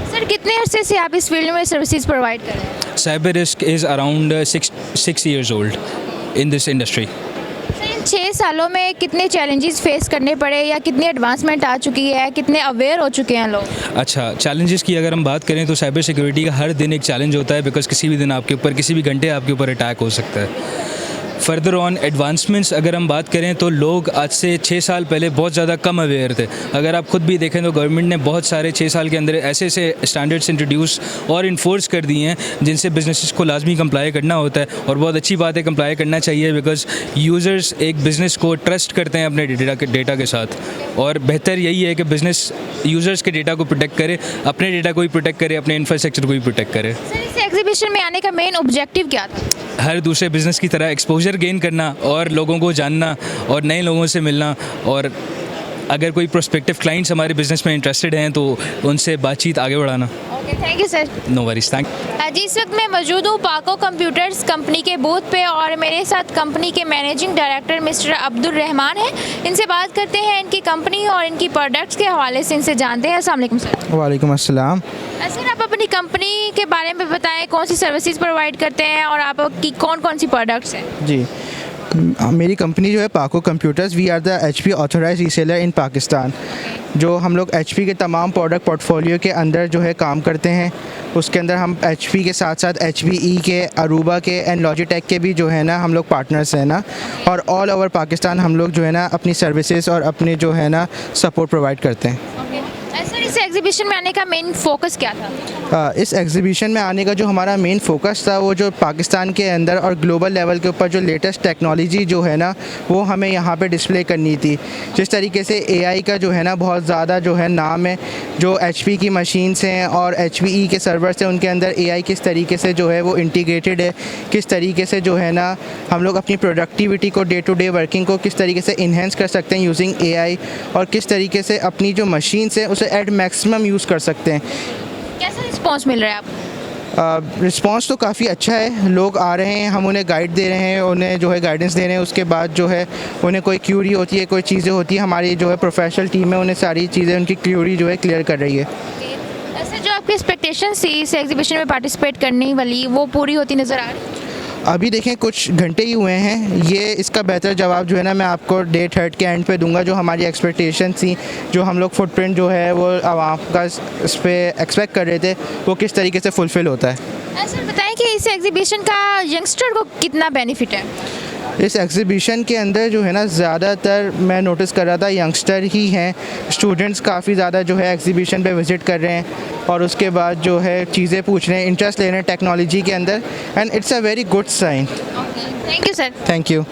सर कितने अरसे से आप इस फील्ड में सर्विसेज प्रोवाइड कर रहे हैं? Cyber risk is around 6 years old in this industry. 6 सालों में कितने चैलेंजेस फेस करने पड़े या कितनी एडवांसमेंट आ चुकी है, कितने अवेयर हो चुके हैं लोग? अच्छा, चैलेंजेस की अगर हम बात करें तो साइबर सिक्योरिटी का हर दिन एक चैलेंज होता है, बिकॉज़ किसी भी दिन आपके ऊपर किसी भी घंटे आपके ऊपर अटैक हो सकता है। फर्दर ऑन एडवांसमेंट्स अगर हम बात करें तो लोग आज से 6 साल पहले बहुत ज़्यादा कम अवेयर थे। अगर आप खुद भी देखें तो गवर्नमेंट ने बहुत सारे 6 साल के अंदर ऐसे ऐसे स्टैंडर्ड्स इंट्रोड्यूस और इन्फोर्स कर दिए हैं जिनसे बिजनेसेस को लाजमी कंप्लाई करना होता है। और बहुत अच्छी बात है, कंप्लाई करना चाहिए, बिकॉज यूज़र्स एक बिज़नेस को ट्रस्ट करते हैं अपने डेटा के साथ। और बेहतर यही है कि बिज़नेस यूज़र्स के डेटा को प्रोटेक्ट करे, अपने डेटा को भी प्रोटेक्ट करे, अपने इंफ्रास्ट्रक्चर को भी प्रोटेक्ट करे। सर इस एग्जीबिशन में आने का मेन ऑब्जेक्टिव क्या था? हर दूसरे बिज़नेस की तरह एक्सपोजर गेन करना और लोगों को जानना और नए लोगों से मिलना, और अगर कोई प्रोस्पेक्टिव क्लाइंट्स हमारे बिज़नेस में इंटरेस्टेड हैं तो उनसे बातचीत आगे बढ़ाना। Okay, thank you sir. No worries, thank. जी इस वक्त मैं मौजूद हूँ पाको कंप्यूटर्स कंपनी के बूथ पे और मेरे साथ कंपनी के managing director mister Abdul Rahman हैं। इनसे बात करते हैं इनकी कंपनी और इनकी प्रोडक्ट्स के हवाले से इनसे जानते हैं। अस्सलाम वालेकुम सर। वालेकुम अस्सलाम। सर आप अपनी कंपनी के बारे में बताएं, कौन सी सर्विसेज प्रोवाइड करते हैं और आपकी कौन कौन सी प्रोडक्ट्स हैं? जी, मेरी कंपनी जो है Paco computers, we are the HP authorised reseller in Pakistan. जो हम लोग HP के तमाम प्रोडक्ट पोर्टफोलियो के अंदर जो है काम करते हैं। उसके अंदर हम HP के साथ साथ HPE के, अरूबा के एंड लॉजिटेक के भी जो है ना हम लोग पार्टनर्स हैं ना, और ऑल ओवर पाकिस्तान हम लोग जो है ना अपनी सर्विसेज और अपने जो है ना सपोर्ट प्रोवाइड करते हैं। सर, इस एग्जीबिशन में आने का मेन फोकस क्या था? इस एग्जीबिशन में आने का जो हमारा मेन फोकस था वो जो पाकिस्तान के अंदर और ग्लोबल लेवल के ऊपर जो लेटेस्ट टेक्नोलॉजी जो है ना वो हमें यहाँ पे डिस्प्ले करनी थी। जिस तरीके से AI का जो है ना बहुत ज़्यादा जो है नाम है, जो HP की मशीन्स हैं और HPE के सर्वर्स हैं उनके अंदर AI किस तरीके से जो है वो इंटीग्रेटेड है, किस तरीके से जो है ना हम लोग अपनी प्रोडक्टिविटी को, डे टू डे वर्किंग को किस तरीके से इन्हेंस कर सकते हैं यूजिंग AI, और किस तरीके से अपनी जो मशीन्स हैं उसे एट मैक्सिमम यूज़ कर सकते हैं। कैसा रिस्पॉन्स मिल रहा है आपको? रिस्पॉन्स तो काफ़ी अच्छा है। लोग आ रहे हैं, हम उन्हें गाइड दे रहे हैं, उन्हें जो है गाइडेंस दे रहे हैं। उसके बाद जो है उन्हें कोई क्यूरी होती है, कोई चीज़ें होती है, हमारी जो है प्रोफेशनल टीम है उन्हें सारी चीज़ें उनकी क्यूरी जो है क्लियर कर रही है। ऐसे जो आपकी एक्सपेक्टेशन थी इस एग्जीबिशन में पार्टिसिपेट करने वाली, वो पूरी होती नज़र आ रही है? अभी देखें कुछ घंटे ही हुए हैं, ये इसका बेहतर जवाब जो है ना मैं आपको डे 3 के एंड पे दूंगा। जो हमारी एक्सपेक्टेशन थी, जो हम लोग फुटप्रिंट जो है वो आवाम का इस पे एक्सपेक्ट कर रहे थे, वो किस तरीके से फुलफ़िल होता है। सर बताएं कि इस एग्जीबिशन का यंगस्टर को कितना बेनिफिट है? इस एग्ज़िबिशन के अंदर जो है ना ज़्यादातर मैं नोटिस कर रहा था यंगस्टर ही हैं। स्टूडेंट्स काफ़ी ज़्यादा जो है एग्ज़िबिशन पे विज़िट कर रहे हैं और उसके बाद जो है चीज़ें पूछ रहे हैं, इंटरेस्ट ले रहे हैं टेक्नोलॉजी के अंदर, and it's a very good sign. Thank you sir. Thank you.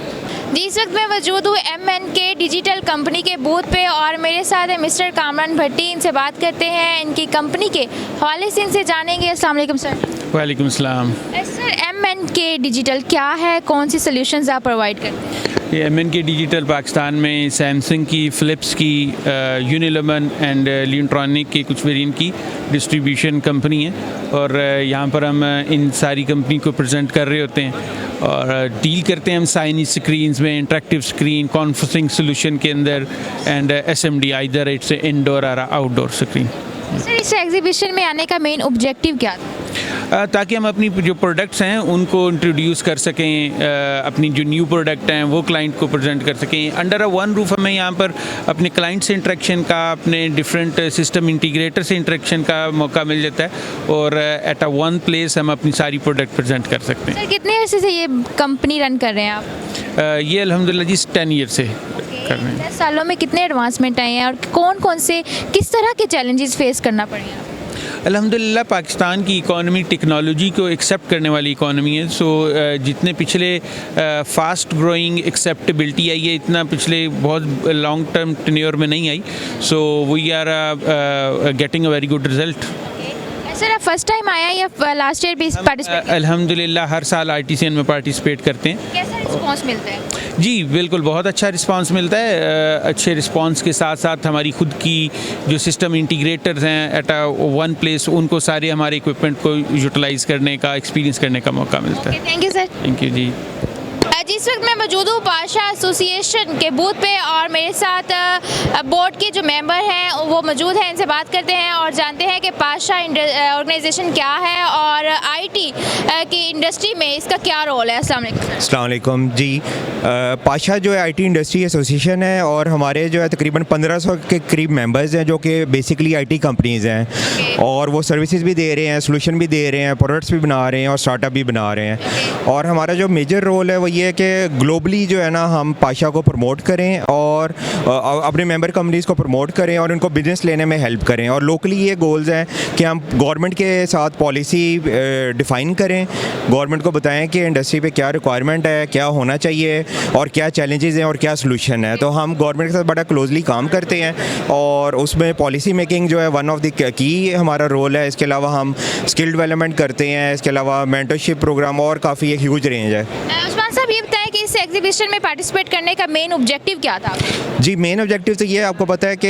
जी, इस वक्त मैं मौजूद हूँ MNK डिजिटल कंपनी के बूथ पे और मेरे साथ है मिस्टर कामरान भट्टी। इनसे बात करते हैं, इनकी कंपनी के हवाले से इनसे जानेंगे। अस्सलाम वालेकुम सर। वालेकुम सलाम। सर, MNK डिजिटल क्या है, कौन सी सॉल्यूशंस आप प्रोवाइड करते हैं? ये MNK डिजिटल पाकिस्तान में सैमसंग की, फ़िलिप्स की, यूनिलमन एंड लिंट्रॉनिक की कुछ वेरिएंट की डिस्ट्रीब्यूशन कंपनी है और यहाँ पर हम इन सारी कंपनी को प्रेजेंट कर रहे होते हैं और डील करते हैं हम साइनिज स्क्रीन्स में, इंटरेक्टिव स्क्रीन, कॉन्फ्रेंसिंग सोल्यूशन के अंदर and SMD, either it's indoor और आउटडोर स्क्रीन। सर, इस एग्जीबिशन में आने का मेन ऑब्जेक्टिव क्या था? ताकि हम अपनी जो प्रोडक्ट्स हैं उनको इंट्रोड्यूस कर सकें, अपनी जो न्यू प्रोडक्ट हैं वो क्लाइंट को प्रेजेंट कर सकें। अंडर अ वन रूफ हमें यहाँ पर अपने क्लाइंट से इंटरेक्शन का, अपने डिफरेंट सिस्टम इंटीग्रेटर से इंटरेक्शन का मौका मिल जाता है और एट अ वन प्लेस हम अपनी सारी प्रोडक्ट प्रेजेंट कर सकते हैं। सर, कितने अर्से से ये कंपनी रन कर रहे हैं आप? ये अल्हम्दुलिल्लाह जी 10 ईयर से कर रहे हैं। 10 सालों में कितने एडवांसमेंट आए हैं और कौन कौन से, किस तरह के चैलेंजेस फेस करना पड़े हैं? अल्हम्दुलिल्लाह पाकिस्तान की इकॉनमी टेक्नोलॉजी को एक्सेप्ट करने वाली इकॉनमी है। सो जितने पिछले फास्ट ग्रोइंग एक्सेप्टेबिलिटी आई है, इतना पिछले बहुत लॉन्ग टर्म टेन्योर में नहीं आई। So we are getting a very good result. Sir, आप फर्स्ट टाइम आया या लास्ट ईयर भी पार्टिसिपेट? अल्हम्दुलिल्लाह हर साल ITCN में पार्टिसिपेट करते हैं। कैसा रिस्पांस मिलता है? जी बिल्कुल, बहुत अच्छा रिस्पांस मिलता है। अच्छे रिस्पांस के साथ साथ हमारी खुद की जो सिस्टम इंटीग्रेटर्स हैं एट अ वन प्लेस, उनको सारे हमारे इक्विपमेंट को यूटिलाइज़ करने का, एक्सपीरियंस करने का मौका मिलता है। Thank you sir. Thank you जी। जिस वक्त मैं मौजूद हूँ पाशा एसोसिएशन के बूथ पे और मेरे साथ बोर्ड के जो मेंबर हैं वो मौजूद हैं। इनसे बात करते हैं और जानते हैं कि पाशा ऑर्गेनाइजेशन क्या है और IT की इंडस्ट्री में इसका क्या रोल है। अस्सलाम वालेकुम जी। पाशा जो है IT इंडस्ट्री एसोसिएशन है और हमारे जो है तकरीबन 1500 के करीब मेंबर्स हैं जो कि बेसिकली IT कंपनीज़ हैं और वो सर्विसेज भी दे रहे हैं, सोल्यूशन भी दे रहे हैं, प्रोडक्ट्स भी बना रहे हैं और स्टार्टअप भी बना रहे हैं। और हमारा जो मेजर रोल है वो ये है कि ग्लोबली जो है ना हम पाशा को प्रमोट करें और अपने मेंबर कंपनीज़ को प्रमोट करें और उनको बिज़नेस लेने में हेल्प करें। और लोकली ये गोल्स हैं कि हम गवर्नमेंट के साथ पॉलिसी डिफ़ाइन करें, गवर्नमेंट को बताएं कि इंडस्ट्री पे क्या रिक्वायरमेंट है, क्या होना चाहिए और क्या चैलेंजेस हैं और क्या सलूशन है। तो हम गवर्नमेंट के साथ बड़ा क्लोजली काम करते हैं और उसमें पॉलिसी मेकिंग जो है वन ऑफ द की हमारा रोल है। इसके अलावा हम स्किल डेवलपमेंट करते हैं, इसके अलावा मेंटरशिप प्रोग्राम और काफ़ी एक ह्यूज रेंज है। उस्मान साहब, ये बताएं कि इस एग्जीबिशन में पार्टिसिपेट करने का मेन ऑब्जेक्टिव क्या था? जी, मेन ऑब्जेक्टिव तो ये आपको पता है कि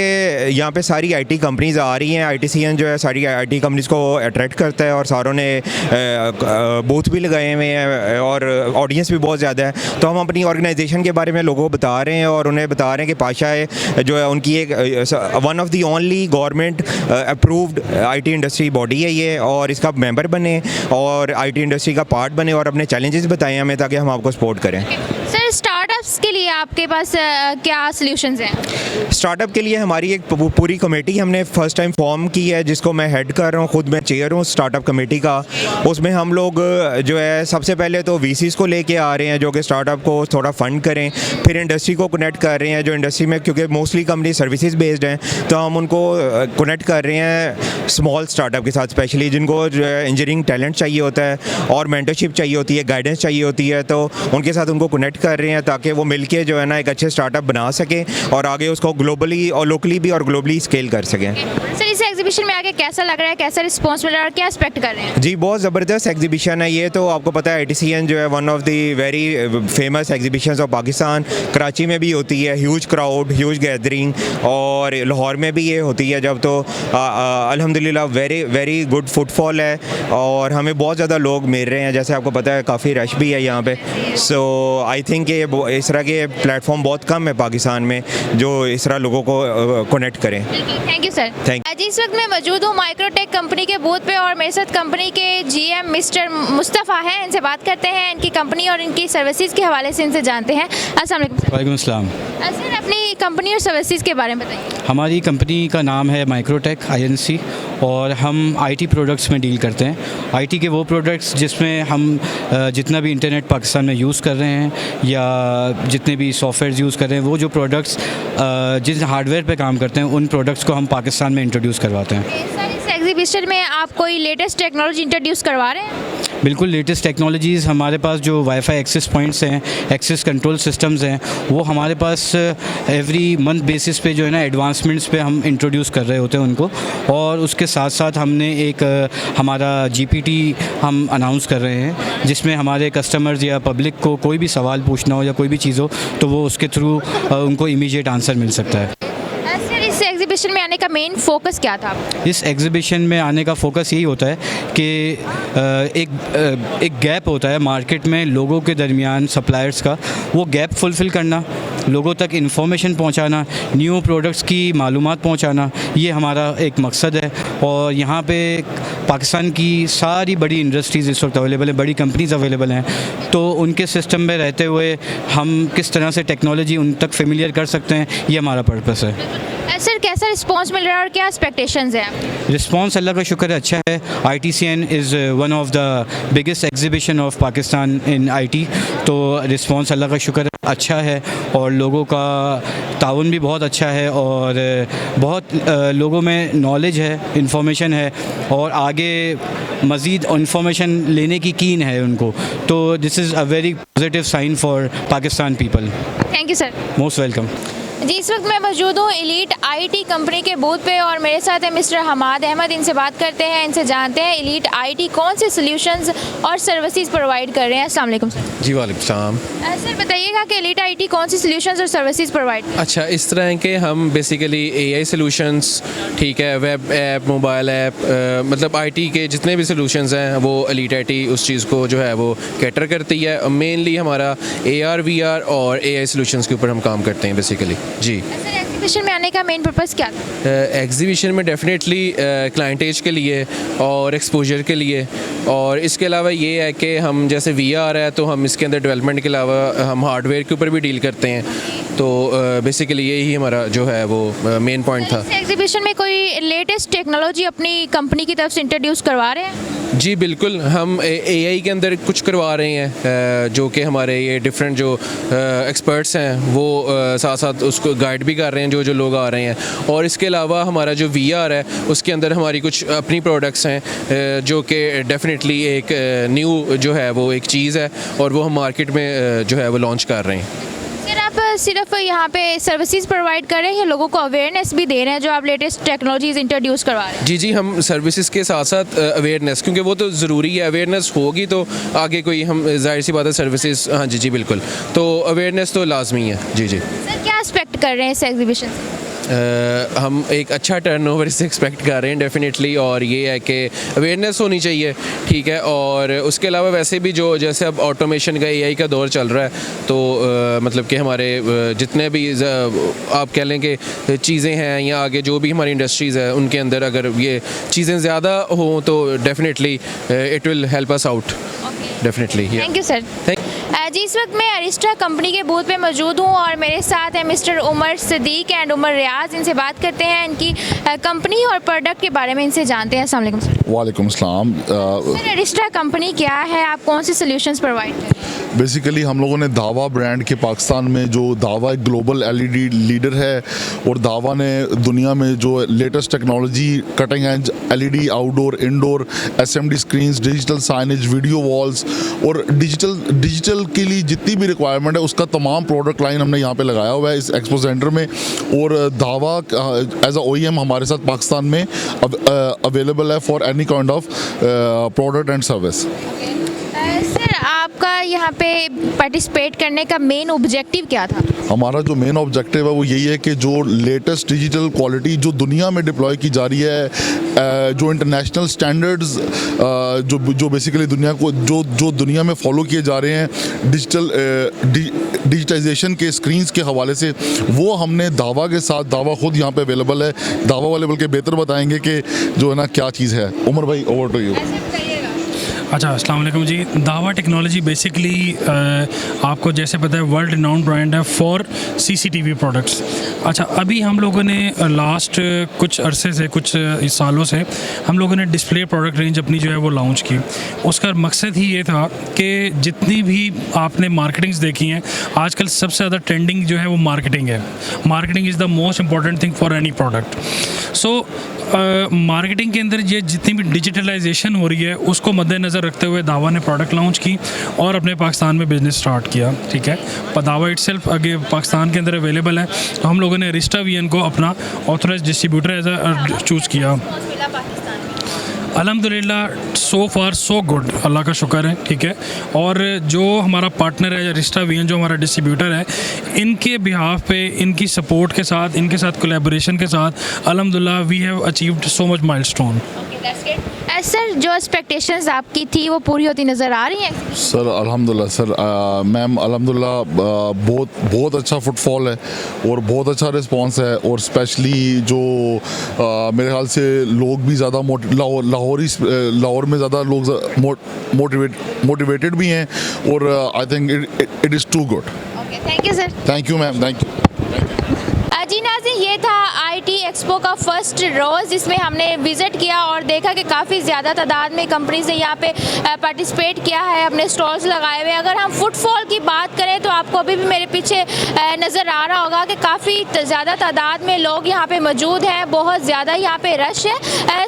यहाँ पे सारी IT कंपनीज़ आ रही हैं। ITCN जो है सारी IT कंपनीज़ को अट्रैक्ट करता है और सारों ने बूथ भी लगाए हुए हैं और ऑडियंस भी बहुत ज़्यादा है। तो हम अपनी ऑर्गेनाइजेशन के बारे में लोगों को बता रहे हैं और उन्हें बता रहे हैं कि पाशा है जो है उनकी एक one of the only government approved IT industry body है ये, और इसका मेंबर बने और IT इंडस्ट्री का पार्ट बने और अपने चैलेंजेस बताएं हमें ताकि हम आपको सपोर्ट करें। सर, सर स्टार्टअप्स के लिए आपके पास क्या सॉल्यूशंस हैं? स्टार्टअप के लिए हमारी एक पूरी कमेटी हमने फर्स्ट टाइम फॉर्म की है, जिसको मैं हेड कर रहा हूँ, खुद मैं चेयर हूँ स्टार्टअप कमेटी का। उसमें हम लोग जो है सबसे पहले तो वीसीज को लेके आ रहे हैं जो कि स्टार्टअप को थोड़ा फंड करें, फिर इंडस्ट्री को कनेक्ट कर रहे हैं जो इंडस्ट्री में, क्योंकि मोस्टली कंपनी सर्विसेज बेस्ड हैं, तो हम उनको कनेक्ट कर रहे हैं स्मॉल स्टार्टअप के साथ, स्पेशली जिनको जो है इंजीनियरिंग टैलेंट चाहिए होता है और मेंटरशिप चाहिए होती है, गाइडेंस चाहिए होती है, तो उनके साथ उनको कनेक्ट कर रहे हैं ताकि वो मिलके जो है ना एक अच्छे स्टार्टअप बना सकें और आगे उसको ग्लोबली और लोकली भी और ग्लोबली स्केल कर सकें। सर इस एग्जीबिशन में आके कैसा लग रहा है, कैसा रिस्पॉन्स मिल रहा है और क्या एक्सपेक्ट कर रहे हैं? जी बहुत ज़बरदस्त एग्जीबिशन है ये, तो आपको पता है ITCN जो है one of the very famous exhibitions of Pakistan, Karachi में भी होती है, ह्यूज क्राउड, ह्यूज गैदरिंग, और लाहौर में भी ये होती है जब, तो अल्हम्दुलिल्लाह वेरी वेरी गुड फुटफॉल है और हमें बहुत ज़्यादा लोग मिल रहे हैं, जैसे आपको पता है काफ़ी रश भी है यहाँ पे। सो आई थिंक ये इस तरह के प्लेटफॉर्म बहुत कम है पाकिस्तान में जो इस तरह लोगों को कनेक्ट करें। Thank you sir. जी इस वक्त मैं मौजूद हूँ माइक्रोटेक कंपनी के बूथ पे और मेरे साथ कंपनी के GM मिस्टर मुस्तफ़ा हैं, इनसे बात करते हैं, इनकी कंपनी और इनकी सर्विसेज के हवाले से इनसे जानते हैं। अस्सलाम वालेकुम। वालेकुम अस्सलाम। सर अपनी कंपनी और सर्विसेज के बारे में बताइए। हमारी कंपनी का नाम है माइक्रोटेक INC और हम IT प्रोडक्ट्स में डील करते हैं। IT के वो प्रोडक्ट्स जिसमें हम जितना भी इंटरनेट पाकिस्तान में यूज़ कर रहे हैं या जितने भी सॉफ्टवेयर यूज़ कर रहे हैं, वो जो प्रोडक्ट्स जिस हार्डवेयर पे काम करते हैं उन प्रोडक्ट्स को हम पाकिस्तान में इंट्रोड्यूस करवाते हैं। सर इस एग्जीबिशन में आप कोई लेटेस्ट टेक्नोलॉजी इंट्रोड्यूस करवा रहे हैं? बिल्कुल लेटेस्ट टेक्नोलॉजीज़ हमारे पास, जो वाईफाई एक्सेस पॉइंट्स हैं, एक्सेस कंट्रोल सिस्टम्स हैं, वो हमारे पास एवरी मंथ बेसिस पे जो है ना एडवांसमेंट्स पे हम इंट्रोड्यूस कर रहे होते हैं उनको। और उसके साथ साथ हमने एक हमारा GPT हम अनाउंस कर रहे हैं जिसमें हमारे कस्टमर्स या पब्लिक को कोई भी सवाल पूछना हो या कोई भी चीज़ हो तो वो उसके थ्रू उनको इमीडिएट आंसर मिल सकता है। सर इस एग्जीबिशन में आने का मेन फोकस क्या था? इस एग्जीबिशन में आने का फोकस यही होता है कि एक गैप होता है मार्केट में लोगों के दरमियान, सप्लायर्स का, वो गैप फुलफ़िल करना, लोगों तक इन्फॉर्मेशन पहुंचाना, न्यू प्रोडक्ट्स की मालूमात पहुंचाना, ये हमारा एक मकसद है। और यहाँ पे पाकिस्तान की सारी बड़ी इंडस्ट्रीज़ इस वक्त अवेलेबल हैं, बड़ी कंपनीज़ अवेलेबल हैं, तो उनके सिस्टम में रहते हुए हम किस तरह से टेक्नोलॉजी उन तक फेमिलियर कर सकते हैं, ये हमारा पर्पस है। सर कैसा रिस्पांस मिल रहा है और क्या एक्सपेक्टेशंस हैं? रिस्पांस अल्लाह का शुक्र है अच्छा है। ITCN is one of the biggest exhibition of Pakistan in IT, तो रिस्पांस अल्लाह का शुक्र है अच्छा है और लोगों का ताउन भी बहुत अच्छा है और बहुत लोगों में नॉलेज है, इंफॉर्मेशन है और आगे मज़ीद इंफॉर्मेशन लेने की कीन है उनको, तो this is a very positive sign for Pakistan people. Thank you sir. Most welcome. जी इस वक्त मैं मौजूद हूँ एलीट IT कंपनी के बूथ पे और मेरे साथ है मिस्टर हमाद अहमद, इनसे बात करते हैं, इनसे जानते हैं एलीट IT कौन से सॉल्यूशंस और सर्विसेज प्रोवाइड कर रहे हैं। अस्सलाम वालेकुम सर। जी वालेकुम सलाम। सर बताइएगा कि एलीट IT कौन सी सॉल्यूशंस और सर्विसेज प्रोवाइड? अच्छा, इस तरह के हम बेसिकली AI सॉल्यूशंस, ठीक है, वेब ऐप, मोबाइल ऐप, मतलब IT के जितने भी सॉल्यूशंस हैं वो एलीट IT उस चीज़ को जो है वो कैटर करती है। मेनली हमारा AR VR और AI सॉल्यूशंस के ऊपर हम काम करते हैं बेसिकली। जी सर एग्जीबिशन में आने का मेन पर्पस क्या था? एग्जीबिशन में डेफिनेटली क्लाइंटेज के लिए और एक्सपोजर के लिए, और इसके अलावा ये है कि हम जैसे VR है तो हम इसके अंदर डेवलपमेंट के अलावा हम हार्डवेयर के ऊपर भी डील करते हैं, तो बेसिकली यही हमारा जो है वो मेन पॉइंट था। एग्जीबिशन में कोई लेटेस्ट टेक्नोलॉजी अपनी कंपनी की तरफ से इंट्रोड्यूस करवा रहे हैं? जी बिल्कुल, हम AI के अंदर कुछ करवा रहे हैं जो कि हमारे ये डिफरेंट जो एक्सपर्ट्स हैं वो साथ साथ उसको गाइड भी कर रहे हैं जो लोग आ रहे हैं। और इसके अलावा हमारा जो VR है उसके अंदर हमारी कुछ अपनी प्रोडक्ट्स हैं जो कि डेफिनेटली एक न्यू जो है वो एक चीज़ है और वो हम मार्केट में जो है वो लॉन्च कर रहे हैं। सर आप सिर्फ यहाँ पे सर्विसेज प्रोवाइड कर रहे हैं या लोगों को अवेयरनेस भी दे रहे हैं जो आप लेटेस्ट टेक्नोलॉजीज इंट्रोड्यूस करवा रहे हैं? जी हम सर्विसेज के साथ साथ अवेयरनेस, क्योंकि वो तो ज़रूरी है, अवेयरनेस होगी तो आगे कोई हम जाहिर सी बात है सर्विसेज। हाँ जी बिल्कुल, तो अवेयरनेस तो लाजमी है। जी सर क्या एक्सपेक्ट कर रहे हैं इस एग्जीबिशन से? हम एक अच्छा टर्नओवर से एक्सपेक्ट कर रहे हैं डेफिनेटली, और ये है कि अवेयरनेस होनी चाहिए, ठीक है। और उसके अलावा वैसे भी जो जैसे अब ऑटोमेशन का AI का दौर चल रहा है, तो मतलब कि हमारे जितने भी आप कह लें कि चीज़ें हैं या आगे जो भी हमारी इंडस्ट्रीज़ है उनके अंदर अगर ये चीज़ें ज़्यादा हों तो definitely it will help us out definitely. Thank you sir. जी इस वक्त मैं अरिस्टा कंपनी के बूथ पे मौजूद हूँ और मेरे साथ है मिस्टर उमर सदीक एंड उमर रियाज। इनसे बात करते हैं, इनकी कंपनी और प्रोडक्ट के बारे में इनसे जानते हैं। अस्सलाम वालेकुम सर। वालेकुम सलाम। सर अरिस्टा कंपनी क्या है, आप कौन सी सोल्यूशंस प्रोवाइड करते हैं? बेसिकली हम लोगों ने दावा ब्रांड के पाकिस्तान में, जो दावा एक ग्लोबल एलईडी लीडर है और दावा ने दुनिया में जो latest technology, cutting edge LED, outdoor indoor SMD screens, digital signage, video walls और डिजिटल के लिए जितनी भी रिक्वायरमेंट है उसका तमाम प्रोडक्ट लाइन हमने यहाँ पे लगाया हुआ है इस एक्सपो सेंटर में। और दावा एज अ OEM हमारे साथ पाकिस्तान में अवेलेबल है for any kind of product and service. Sir आपका यहाँ पे पार्टिसिपेट करने का मेन ऑब्जेक्टिव क्या था? हमारा जो मेन ऑब्जेक्टिव है वो यही है कि जो लेटेस्ट डिजिटल क्वालिटी जो दुनिया में डिप्लॉय की जा रही है, जो इंटरनेशनल स्टैंडर्ड्स जो बेसिकली दुनिया को जो दुनिया में फॉलो किए जा रहे हैं डिजिटाइजेशन के स्क्रीन्स के हवाले से, वो हमने दावा के साथ, दावा खुद यहाँ पे अवेलेबल है, दावा वाले बल्कि बेहतर बताएंगे कि जो है ना क्या चीज़ है। उमर भाई ओवर टू यू। अच्छा, अस्सलाम वालेकुम जी। दावा टेक्नोलॉजी बेसिकली आपको जैसे पता है वर्ल्ड रिनाउंड ब्रांड है फॉर CCTV प्रोडक्ट्स। अच्छा, अभी हम लोगों ने लास्ट कुछ अरसे से, कुछ सालों से हम लोगों ने डिस्प्ले प्रोडक्ट रेंज अपनी जो है वो लॉन्च की। उसका मकसद ही ये था कि जितनी भी आपने मार्केटिंग्स देखी हैं, आजकल सबसे ज़्यादा ट्रेंडिंग जो है वो मार्केटिंग है। Marketing is the most important thing for any product. So marketing के अंदर ये जितनी भी डिजिटलाइजेशन हो रही है उसको मद्देनज़र रखते हुए दावा ने प्रोडक्ट लॉन्च की और अपने पाकिस्तान में बिज़नेस स्टार्ट किया। ठीक है, दावा इटसेल्फ आगे पाकिस्तान के अंदर अवेलेबल है, तो हम लोगों ने अरिस्टा VN को अपना authorise distributor as a choose किया। अल्हम्दुलिल्लाह सो फार सो गुड, अल्लाह का शुक्र है। ठीक है, और जो हमारा पार्टनर है अरिस्टा VN, जो हमारा डिस्ट्रीब्यूटर है, इनके बिहाफ पे, इनकी सपोर्ट के साथ, इनके साथ कोलैबोरेशन के साथ अल्हम्दुलिल्लाह we have achieved so much milestone. Sir जो एक्सपेक्टेशंस आपकी थी वो पूरी होती नज़र आ रही हैं? सर अल्हम्दुलिल्लाह सर, मैम अल्हम्दुलिल्लाह बहुत अच्छा फुटफॉल है और बहुत अच्छा रिस्पांस है। और स्पेशली जो मेरे ख्याल से लोग भी ज़्यादा लाहौर में ज़्यादा लोग मोटिवेटेड भी हैं और I think it is too good. Thank you sir. Thank you ma'am, thank you. जी नाज़रीन, ये था IT एक्सपो का फर्स्ट रोज़, जिसमें हमने विज़िट किया और देखा कि काफ़ी ज़्यादा तादाद में कंपनीज ने यहाँ पे पार्टिसिपेट किया है, अपने स्टॉल्स लगाए हुए। अगर हम फुटफॉल की बात करें तो आपको अभी भी मेरे पीछे नज़र आ रहा होगा कि काफ़ी ज़्यादा तादाद में लोग यहाँ पे मौजूद हैं, बहुत ज़्यादा यहाँ पे रश है।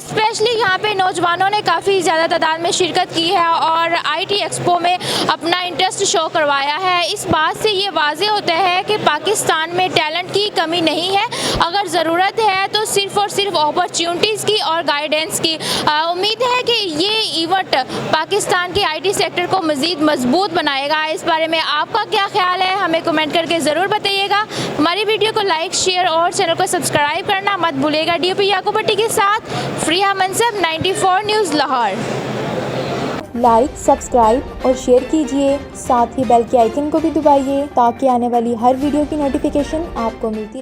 स्पेशली यहाँ पे नौजवानों ने काफ़ी ज़्यादा तादाद में शिरकत की है और IT एक्सपो में अपना इंटरेस्ट शो करवाया है। इस बात से ये वाज़ेह होता है कि पाकिस्तान में टैलेंट की कमी नहीं है, अगर ज़रूरत है तो सिर्फ़ और सिर्फ अपॉर्चुनिटीज़ की और गाइडेंस की। उम्मीद है कि ये इवेंट पाकिस्तान के IT सेक्टर को मज़ीद मजबूत बनाएगा। इस बारे में आपका क्या ख्याल है, हमें कमेंट करके ज़रूर बताइएगा। हमारी वीडियो को लाइक, शेयर और चैनल को सब्सक्राइब करना मत भूलिएगा। DOP याकूब भट्टी के साथ Freeha मनसब, 94 news Lahore. Like, subscribe और शेयर कीजिए, साथ ही बेल के आइकन को भी दबाइए ताकि आने वाली हर वीडियो की नोटिफिकेशन आपको मिलती